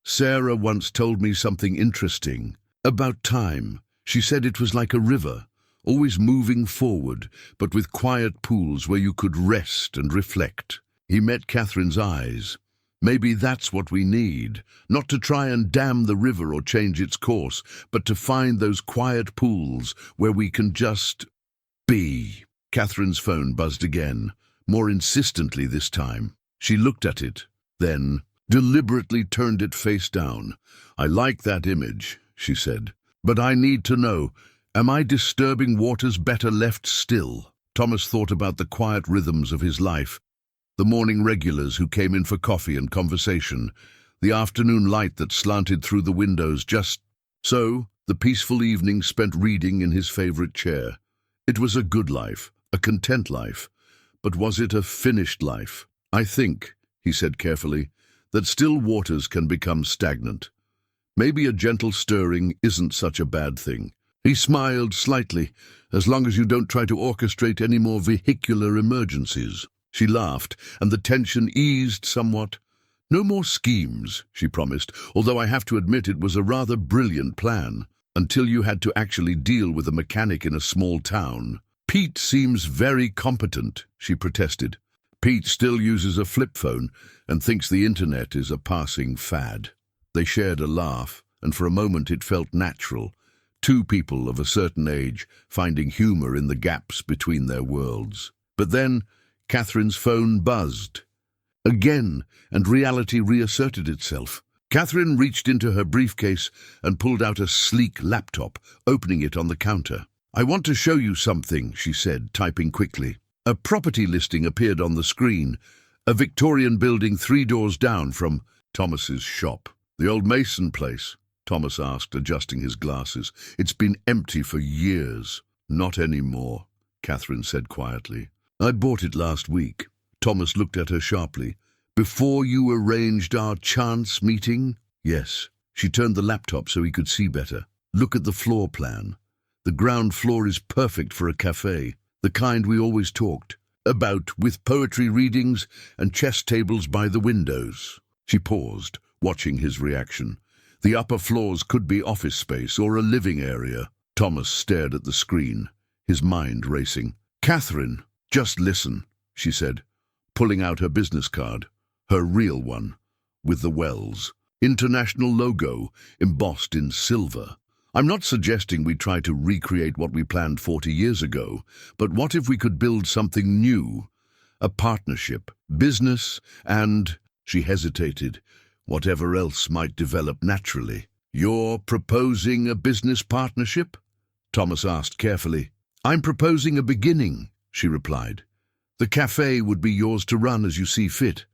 "Sarah once told me something interesting about time. She said it was like a river, always moving forward, but with quiet pools where you could rest and reflect." He met Catherine's eyes. "Maybe that's what we need, not to try and dam the river or change its course, but to find those quiet pools where we can just be." Catherine's phone buzzed again, more insistently this time. She looked at it, then deliberately turned it face down. "I like that image," she said, "but I need to know, am I disturbing waters better left still?" Thomas thought about the quiet rhythms of his life, the morning regulars who came in for coffee and conversation, the afternoon light that slanted through the windows just so, the peaceful evening spent reading in his favorite chair. It was a good life, a content life, but was it a finished life? "I think," he said carefully, "that still waters can become stagnant. Maybe a gentle stirring isn't such a bad thing." He smiled slightly, "as long as you don't try to orchestrate any more vehicular emergencies." She laughed, and the tension eased somewhat. "No more schemes," she promised, "although I have to admit it was a rather brilliant plan, until you had to actually deal with a mechanic in a small town." "Pete seems very competent," she protested. "Pete still uses a flip phone and thinks the internet is a passing fad." They shared a laugh, and for a moment it felt natural. Two people of a certain age finding humor in the gaps between their worlds. But then Catherine's phone buzzed again, and reality reasserted itself. Katherine reached into her briefcase and pulled out a sleek laptop, opening it on the counter. "I want to show you something," she said, typing quickly. A property listing appeared on the screen, a Victorian building 3 doors down from Thomas's shop. "The old Mason place?" Thomas asked, adjusting his glasses. "It's been empty for years." Not anymore, Katherine said quietly. I bought it last week. Thomas looked at her sharply. Before you arranged our chance meeting? Yes. She turned the laptop so he could see better. Look at the floor plan. The ground floor is perfect for a cafe, the kind we always talked about, with poetry readings and chess tables by the windows. She paused, watching his reaction. The upper floors could be office space or a living area. Thomas stared at the screen, his mind racing. Katherine, just listen, she said, pulling out her business card, her real one, with the Wells International logo embossed in silver. I'm not suggesting we try to recreate what we planned 40 years ago, but what if we could build something new? A partnership, business, and, she hesitated, whatever else might develop naturally. You're proposing a business partnership? Thomas asked carefully. I'm proposing a beginning, she replied. The cafe would be yours to run as you see fit.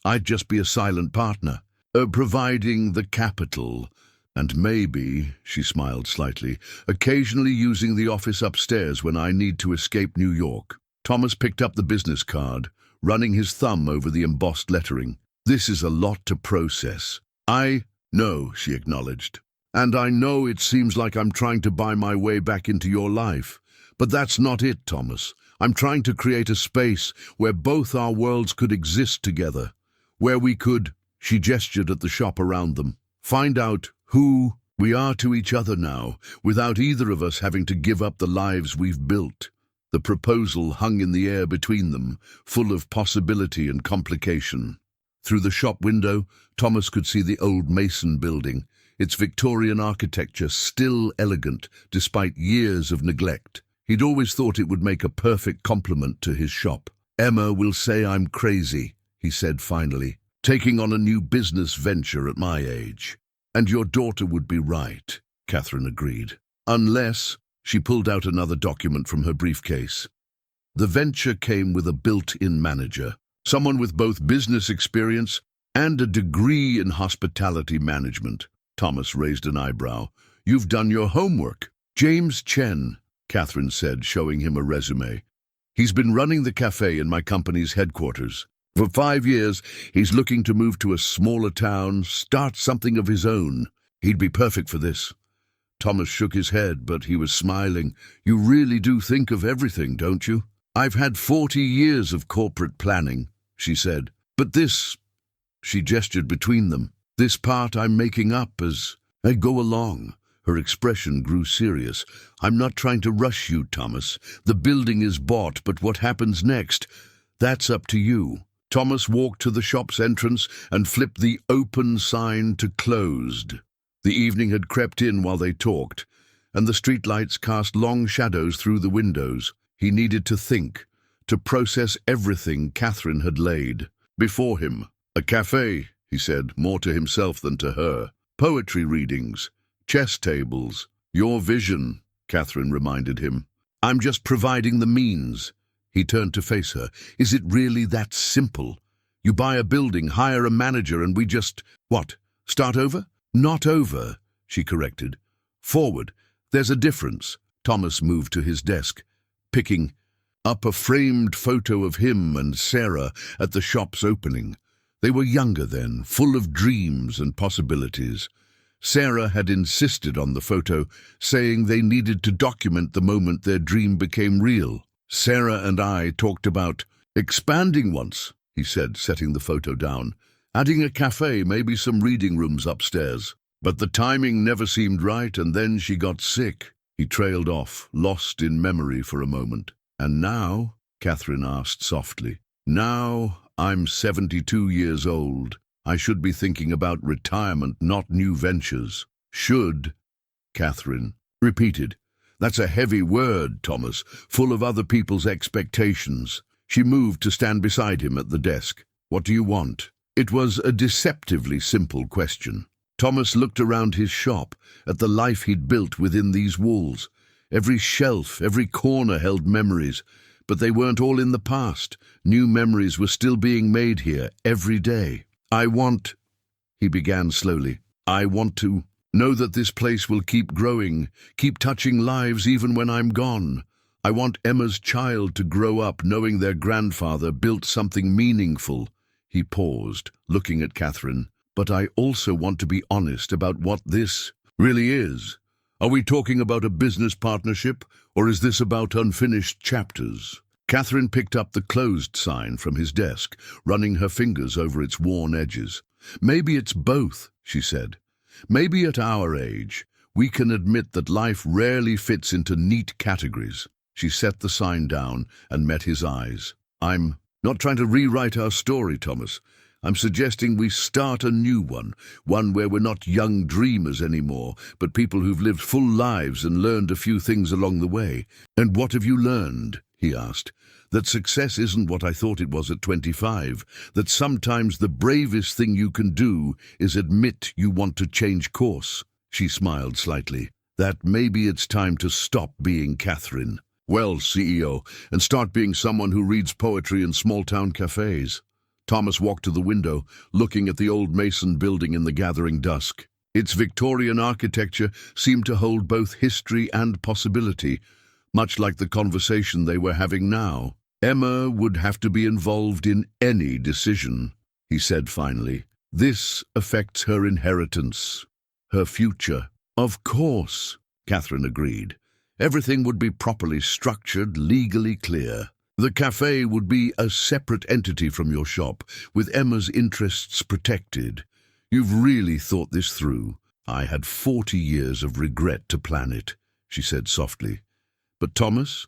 I'd just be a silent partner, providing the capital. And maybe, she smiled slightly, occasionally using the office upstairs when I need to escape New York. Thomas picked up the business card, running his thumb over the embossed lettering. This is a lot to process. I know, she acknowledged. And I know it seems like I'm trying to buy my way back into your life. But that's not it, Thomas. I'm trying to create a space where both our worlds could exist together, where we could, she gestured at the shop around them, find out who we are to each other now, without either of us having to give up the lives we've built. The proposal hung in the air between them, full of possibility and complication. Through the shop window, Thomas could see the old Mason building, its Victorian architecture still elegant despite years of neglect. He'd always thought it would make a perfect complement to his shop. Emma will say I'm crazy, he said finally, taking on a new business venture at my age. And your daughter would be right, Katherine agreed. Unless, she pulled out another document from her briefcase. The venture came with a built-in manager, someone with both business experience and a degree in hospitality management. Thomas raised an eyebrow. You've done your homework. James Chen, Katherine said, showing him a resume. He's been running the cafe in my company's headquarters. For 5 years, he's looking to move to a smaller town, start something of his own. He'd be perfect for this. Thomas shook his head, but he was smiling. You really do think of everything, don't you? I've had 40 years of corporate planning, she said. But this, she gestured between them, this part I'm making up as I go along. Her expression grew serious. I'm not trying to rush you, Thomas. The building is bought, but what happens next, that's up to you. Thomas walked to the shop's entrance and flipped the open sign to closed. The evening had crept in while they talked, and the streetlights cast long shadows through the windows. He needed to think, to process everything Katherine had laid before him. A cafe, he said, more to himself than to her. Poetry readings, chess tables. Your vision, Katherine reminded him. I'm just providing the means. He turned to face her. Is it really that simple? You buy a building, hire a manager, and we just, what, start over? Not over, she corrected. Forward. There's a difference. Thomas moved to his desk, picking up a framed photo of him and Sarah at the shop's opening. They were younger then, full of dreams and possibilities. Sarah had insisted on the photo, saying they needed to document the moment their dream became real. Sarah and I talked about expanding once, he said, setting the photo down. Adding a cafe, maybe some reading rooms upstairs. But the timing never seemed right, and then she got sick. He trailed off, lost in memory for a moment. And now, Katherine asked softly, now I'm 72 years old. I should be thinking about retirement, not new ventures. Should, Katherine repeated. That's a heavy word, Thomas, full of other people's expectations. She moved to stand beside him at the desk. What do you want? It was a deceptively simple question. Thomas looked around his shop, at the life he'd built within these walls. Every shelf, every corner held memories, but they weren't all in the past. New memories were still being made here, every day. I want, he began slowly, I want to Know that this place will keep growing, keep touching lives even when I'm gone. I want Emma's child to grow up knowing their grandfather built something meaningful." He paused, looking at Katherine. "But I also want to be honest about what this really is. Are we talking about a business partnership, or is this about unfinished chapters?" Katherine picked up the closed sign from his desk, running her fingers over its worn edges. "Maybe it's both," she said. "Maybe at our age, we can admit that life rarely fits into neat categories." She set the sign down and met his eyes. "I'm not trying to rewrite our story, Thomas. I'm suggesting we start a new one where we're not young dreamers anymore, but people who've lived full lives and learned a few things along the way." "And what have you learned?" he asked. "That success isn't what I thought it was at 25, that sometimes the bravest thing you can do is admit you want to change course." She smiled slightly. "That maybe it's time to stop being Katherine Wells, CEO, and start being someone who reads poetry in small-town cafes." Thomas walked to the window, looking at the old Mason building in the gathering dusk. Its Victorian architecture seemed to hold both history and possibility, much like the conversation they were having now. "Emma would have to be involved in any decision," he said finally. "This affects her inheritance, her future." "Of course," Katherine agreed. "Everything would be properly structured, legally clear. The cafe would be a separate entity from your shop, with Emma's interests protected. You've really thought this through." "I had 40 years of regret to plan it," she said softly. "But Thomas,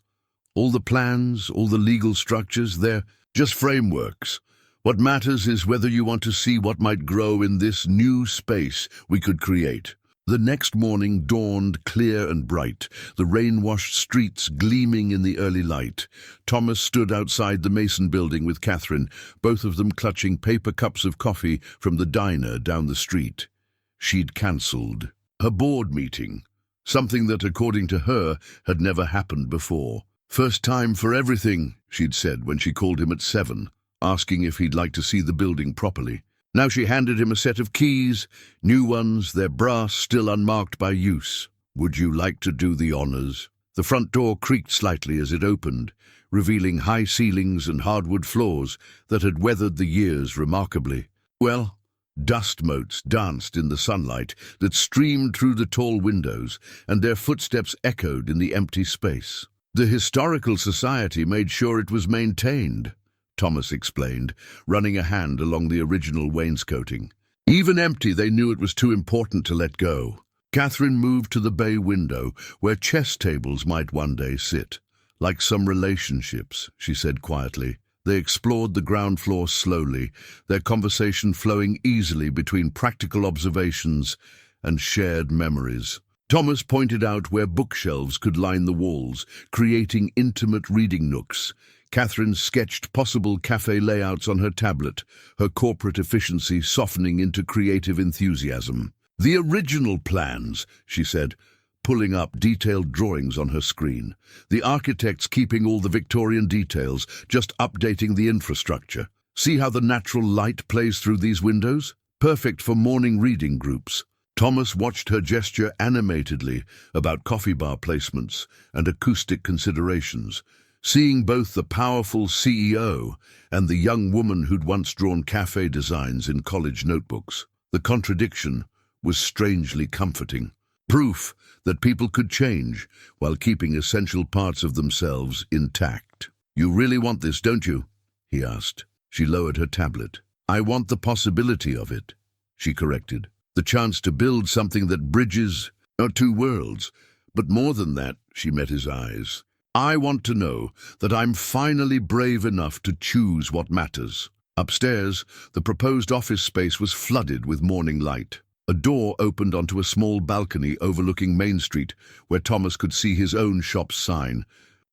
all the plans, all the legal structures, they're just frameworks. What matters is whether you want to see what might grow in this new space we could create." The next morning dawned clear and bright, the rain-washed streets gleaming in the early light. Thomas stood outside the Mason building with Katherine, both of them clutching paper cups of coffee from the diner down the street. She'd cancelled her board meeting, something that, according to her, had never happened before. "First time for everything," she'd said when she called him at 7, asking if he'd like to see the building properly. Now she handed him a set of keys, new ones, their brass still unmarked by use. "Would you like to do the honors?" The front door creaked slightly as it opened, revealing high ceilings and hardwood floors that had weathered the years remarkably. "Well," dust motes danced in the sunlight that streamed through the tall windows, and their footsteps echoed in the empty space. "The Historical Society made sure it was maintained," Thomas explained, running a hand along the original wainscoting. "Even empty, they knew it was too important to let go." Katherine moved to the bay window, where chess tables might one day sit. "Like some relationships," she said quietly. They explored the ground floor slowly, their conversation flowing easily between practical observations and shared memories. Thomas pointed out where bookshelves could line the walls, creating intimate reading nooks. Katherine sketched possible cafe layouts on her tablet, her corporate efficiency softening into creative enthusiasm. "The original plans," she said, pulling up detailed drawings on her screen. "The architects keeping all the Victorian details, just updating the infrastructure. See how the natural light plays through these windows? Perfect for morning reading groups." Thomas watched her gesture animatedly about coffee bar placements and acoustic considerations, seeing both the powerful CEO and the young woman who'd once drawn cafe designs in college notebooks. The contradiction was strangely comforting. Proof that people could change while keeping essential parts of themselves intact. "You really want this, don't you?" he asked. She lowered her tablet. "I want the possibility of it," she corrected. "The chance to build something that bridges our two worlds. But more than that," she met his eyes. "I want to know that I'm finally brave enough to choose what matters." Upstairs, the proposed office space was flooded with morning light. A door opened onto a small balcony overlooking Main Street, where Thomas could see his own shop's sign,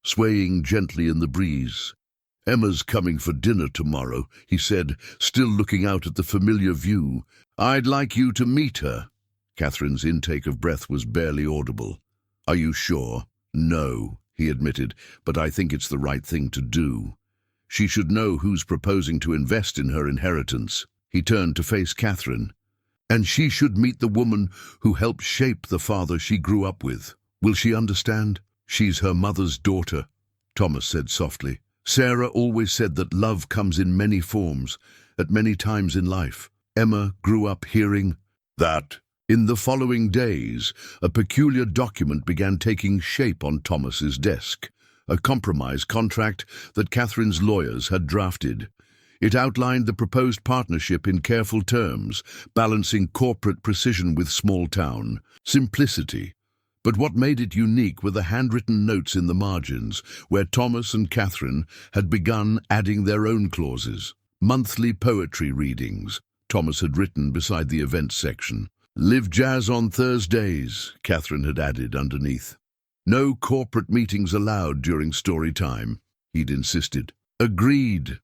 swaying gently in the breeze. "Emma's coming for dinner tomorrow," he said, still looking out at the familiar view. "I'd like you to meet her." Katherine's intake of breath was barely audible. "Are you sure?" "No," he admitted, "but I think it's the right thing to do. She should know who's proposing to invest in her inheritance." He turned to face Katherine. And she should meet the woman who helped shape the father she grew up with. Will she understand? She's her mother's daughter, Thomas said softly. Sarah always said that love comes in many forms, at many times in life. Emma grew up hearing that. In the following days, a peculiar document began taking shape on Thomas's desk, a compromise contract that Katherine's lawyers had drafted. It outlined the proposed partnership in careful terms, balancing corporate precision with small-town simplicity. But what made it unique were the handwritten notes in the margins, where Thomas and Katherine had begun adding their own clauses. Monthly poetry readings, Thomas had written beside the events section. Live jazz on Thursdays, Katherine had added underneath. No corporate meetings allowed during story time, he'd insisted. Agreed.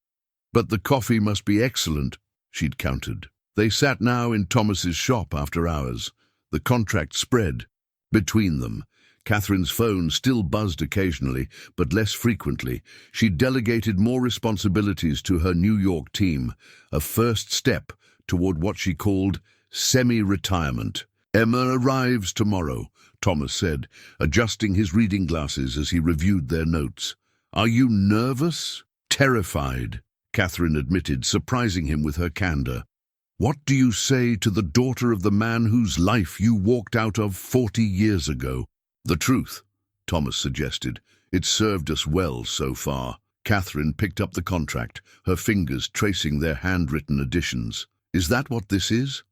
But the coffee must be excellent, she'd countered. They sat now in Thomas's shop after hours. The contract spread. Between them, Katherine's phone still buzzed occasionally, but less frequently. She delegated more responsibilities to her New York team, a first step toward what she called semi-retirement. Emma arrives tomorrow, Thomas said, adjusting his reading glasses as he reviewed their notes. Are you nervous? Terrified, Katherine admitted, surprising him with her candor. What do you say to the daughter of the man whose life you walked out of 40 years ago? The truth, Thomas suggested. It's served us well so far. Katherine picked up the contract, her fingers tracing their handwritten additions. Is that what this is?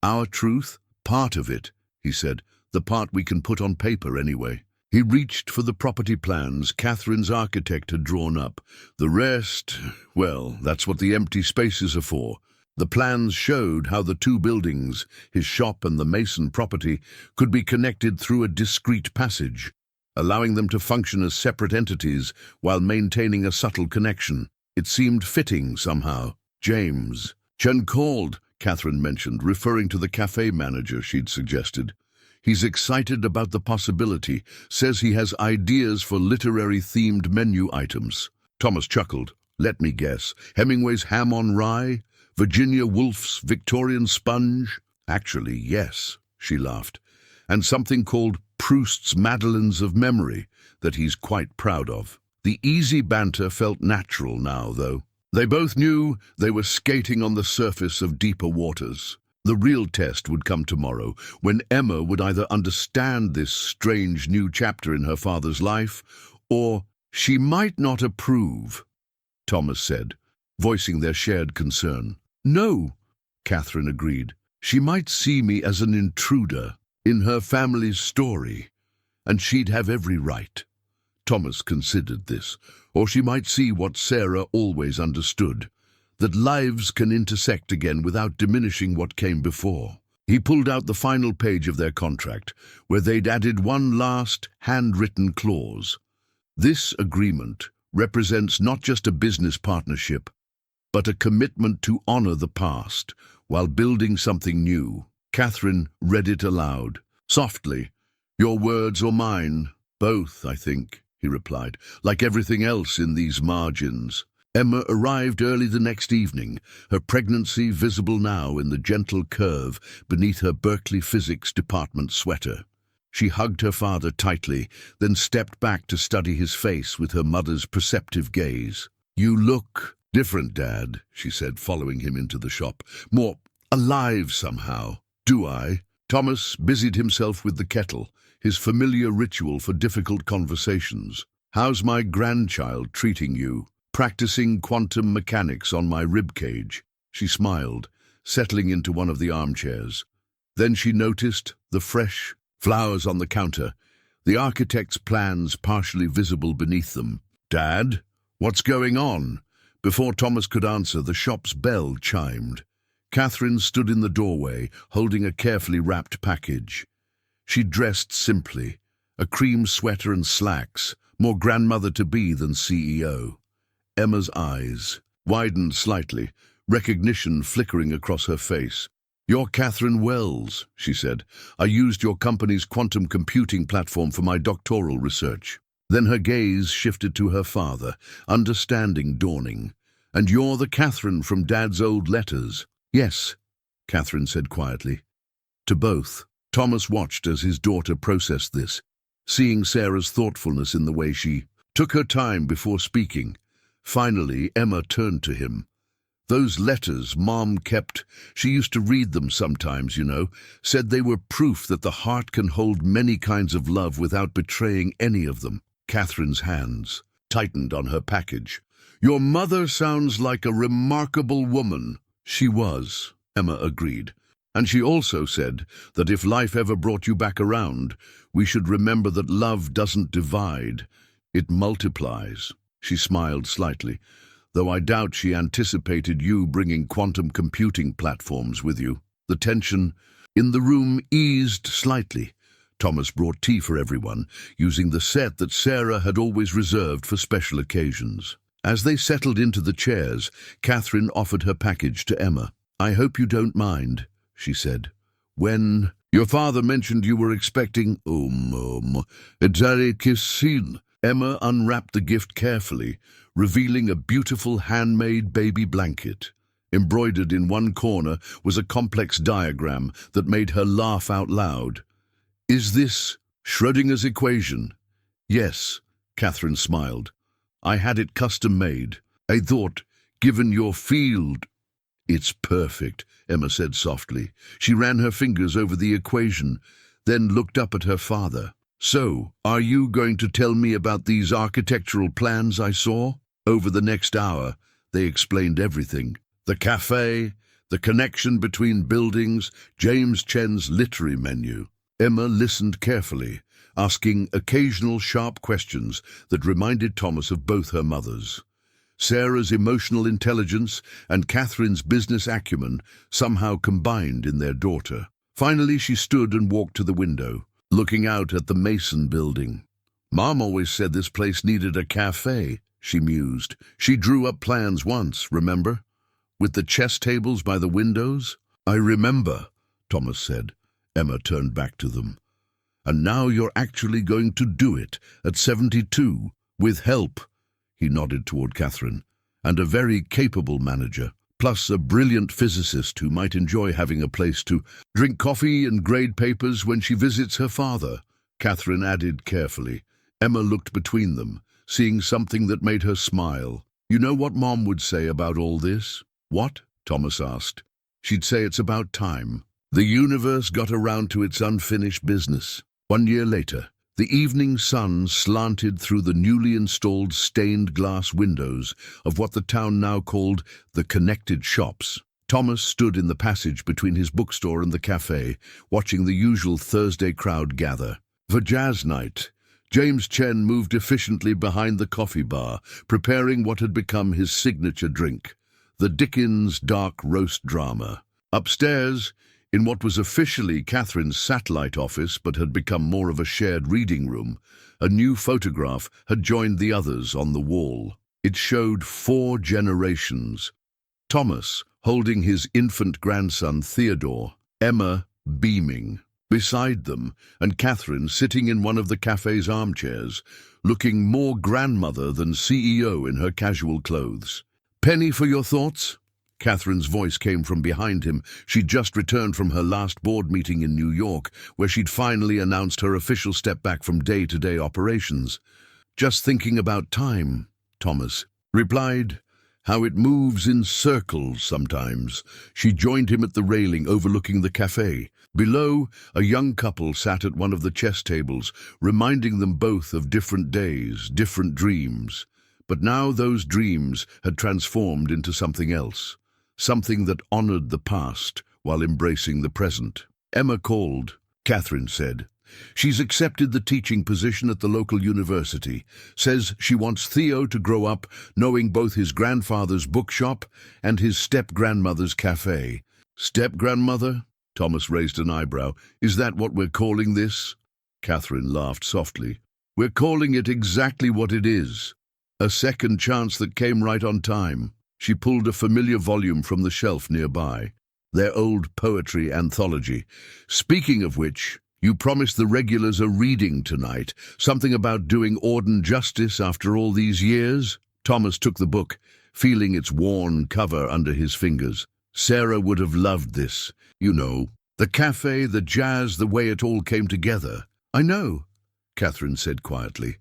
Our truth? Part of it, he said. The part we can put on paper anyway. He reached for the property plans Katherine's architect had drawn up. The rest, well, that's what the empty spaces are for. The plans showed how the two buildings, his shop and the Mason property, could be connected through a discrete passage, allowing them to function as separate entities while maintaining a subtle connection. It seemed fitting somehow. James. Chen called, Katherine mentioned, referring to the cafe manager she'd suggested. He's excited about the possibility, says he has ideas for literary-themed menu items. Thomas chuckled. Let me guess. Hemingway's Ham on Rye? Virginia Woolf's Victorian Sponge? Actually, yes, she laughed. And something called Proust's Madeleines of Memory that he's quite proud of. The easy banter felt natural now, though. They both knew they were skating on the surface of deeper waters. The real test would come tomorrow, when Emma would either understand this strange new chapter in her father's life, or she might not approve, Thomas said, voicing their shared concern. No, Katherine agreed. She might see me as an intruder in her family's story, and she'd have every right. Thomas considered this, or she might see what Sarah always understood, that lives can intersect again without diminishing what came before. He pulled out the final page of their contract, where they'd added one last handwritten clause. This agreement represents not just a business partnership, but a commitment to honor the past while building something new. Katherine read it aloud. Softly. Your words or mine? Both, I think, he replied, like everything else in these margins. Emma arrived early the next evening, her pregnancy visible now in the gentle curve beneath her Berkeley Physics Department sweater. She hugged her father tightly, then stepped back to study his face with her mother's perceptive gaze. You look different, Dad, she said, following him into the shop. More alive somehow. Do I? Thomas busied himself with the kettle, his familiar ritual for difficult conversations. How's my grandchild treating you? Practicing quantum mechanics on my ribcage. She smiled, settling into one of the armchairs. Then she noticed the fresh flowers on the counter, the architect's plans partially visible beneath them. Dad, what's going on? Before Thomas could answer, the shop's bell chimed. Katherine stood in the doorway, holding a carefully wrapped package. She dressed simply, a cream sweater and slacks, more grandmother-to-be than CEO. Emma's eyes widened slightly, recognition flickering across her face. You're Katherine Wells, she said. I used your company's quantum computing platform for my doctoral research. Then her gaze shifted to her father, understanding dawning. And you're the Katherine from Dad's old letters. Yes, Katherine said quietly. To both. Thomas watched as his daughter processed this, seeing Sarah's thoughtfulness in the way she took her time before speaking. Finally, Emma turned to him. Those letters Mom kept, she used to read them sometimes, said they were proof that the heart can hold many kinds of love without betraying any of them. Catherine's hands tightened on her package. Your mother sounds like a remarkable woman. She was, Emma agreed. And she also said that if life ever brought you back around, we should remember that love doesn't divide, it multiplies. She smiled slightly, though I doubt she anticipated you bringing quantum computing platforms with you. The tension in the room eased slightly. Thomas brought tea for everyone, using the set that Sarah had always reserved for special occasions. As they settled into the chairs, Katherine offered her package to Emma. I hope you don't mind, she said. When your father mentioned you were expecting, Emma unwrapped the gift carefully, revealing a beautiful handmade baby blanket. Embroidered in one corner was a complex diagram that made her laugh out loud. Is this Schrödinger's equation? Yes, Katherine smiled. I had it custom made. I thought, given your field... It's perfect, Emma said softly. She ran her fingers over the equation, then looked up at her father. So, are you going to tell me about these architectural plans I saw? Over the next hour, they explained everything. The cafe, the connection between buildings, James Chen's literary menu. Emma listened carefully, asking occasional sharp questions that reminded Thomas of both her mothers. Sarah's emotional intelligence and Katherine's business acumen somehow combined in their daughter. Finally, she stood and walked to the window, looking out at the Mason building. Mom always said this place needed a cafe, she mused. She drew up plans once, remember? With the chess tables by the windows? I remember, Thomas said. Emma turned back to them. And now you're actually going to do it at 72, with help. He nodded toward Katherine. And a very capable manager, plus a brilliant physicist who might enjoy having a place to drink coffee and grade papers when she visits her father, Katherine added carefully. Emma looked between them, seeing something that made her smile. You know what Mom would say about all this? What? Thomas asked. She'd say it's about time. The universe got around to its unfinished business. 1 year later, the evening sun slanted through the newly installed stained glass windows of what the town now called the Connected Shops. Thomas stood in the passage between his bookstore and the cafe, watching the usual Thursday crowd gather. For jazz night, James Chen moved efficiently behind the coffee bar, preparing what had become his signature drink, the Dickens dark roast drama. Upstairs, in what was officially Katherine's satellite office but had become more of a shared reading room, a new photograph had joined the others on the wall. It showed 4 generations. Thomas holding his infant grandson Theodore, Emma beaming beside them, and Katherine sitting in one of the cafe's armchairs, looking more grandmother than CEO in her casual clothes. Penny for your thoughts? Katherine's voice came from behind him. She'd just returned from her last board meeting in New York, where she'd finally announced her official step back from day-to-day operations. Just thinking about time, Thomas replied. How it moves in circles sometimes. She joined him at the railing overlooking the cafe. Below, a young couple sat at one of the chess tables, reminding them both of different days, different dreams. But now those dreams had transformed into something else. Something that honored the past while embracing the present. Emma called, Katherine said. She's accepted the teaching position at the local university. Says she wants Theo to grow up knowing both his grandfather's bookshop and his step-grandmother's cafe. Step-grandmother? Thomas raised an eyebrow. Is that what we're calling this? Katherine laughed softly. We're calling it exactly what it is. A second chance that came right on time. She pulled a familiar volume from the shelf nearby. Their old poetry anthology. Speaking of which, you promised the regulars a reading tonight. Something about doing Auden justice after all these years? Thomas took the book, feeling its worn cover under his fingers. Sarah would have loved this. You know, the cafe, the jazz, the way it all came together. I know, Katherine said quietly.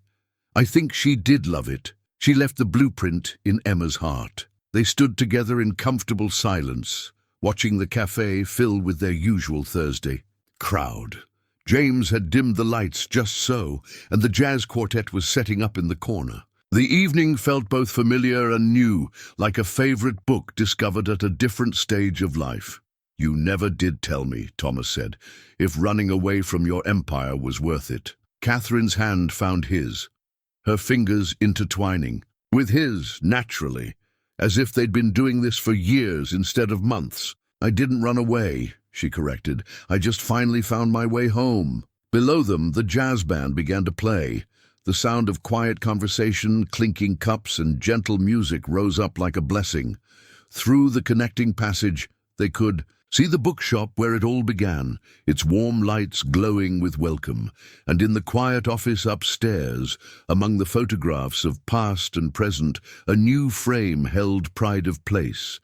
I think she did love it. She left the blueprint in Emma's heart. They stood together in comfortable silence, watching the cafe fill with their usual Thursday crowd. James had dimmed the lights just so, and the jazz quartet was setting up in the corner. The evening felt both familiar and new, like a favorite book discovered at a different stage of life. You never did tell me, Thomas said, if running away from your empire was worth it. Katherine's hand found his, her fingers intertwining, with his, naturally, as if they'd been doing this for years instead of months. I didn't run away, she corrected. I just finally found my way home. Below them, the jazz band began to play. The sound of quiet conversation, clinking cups, and gentle music rose up like a blessing. Through the connecting passage, they could see the bookshop where it all began, its warm lights glowing with welcome, and in the quiet office upstairs, among the photographs of past and present, a new frame held pride of place,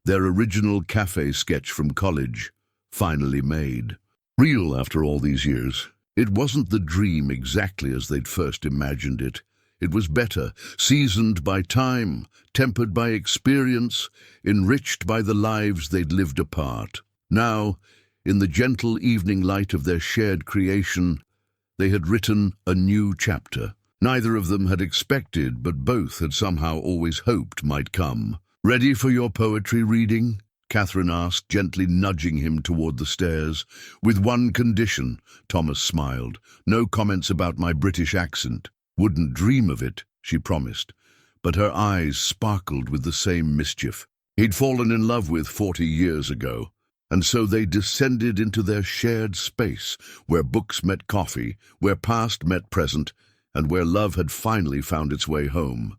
their original cafe sketch from college, finally made. Real after all these years. It wasn't the dream exactly as they'd first imagined it. It was better, seasoned by time, tempered by experience, enriched by the lives they'd lived apart. Now, in the gentle evening light of their shared creation, they had written a new chapter. Neither of them had expected, but both had somehow always hoped might come. Ready for your poetry reading? Katherine asked, gently nudging him toward the stairs. With one condition, Thomas smiled. No comments about my British accent. Wouldn't dream of it, she promised. But her eyes sparkled with the same mischief he'd fallen in love with 40 years ago. And so they descended into their shared space, where books met coffee, where past met present, and where love had finally found its way home.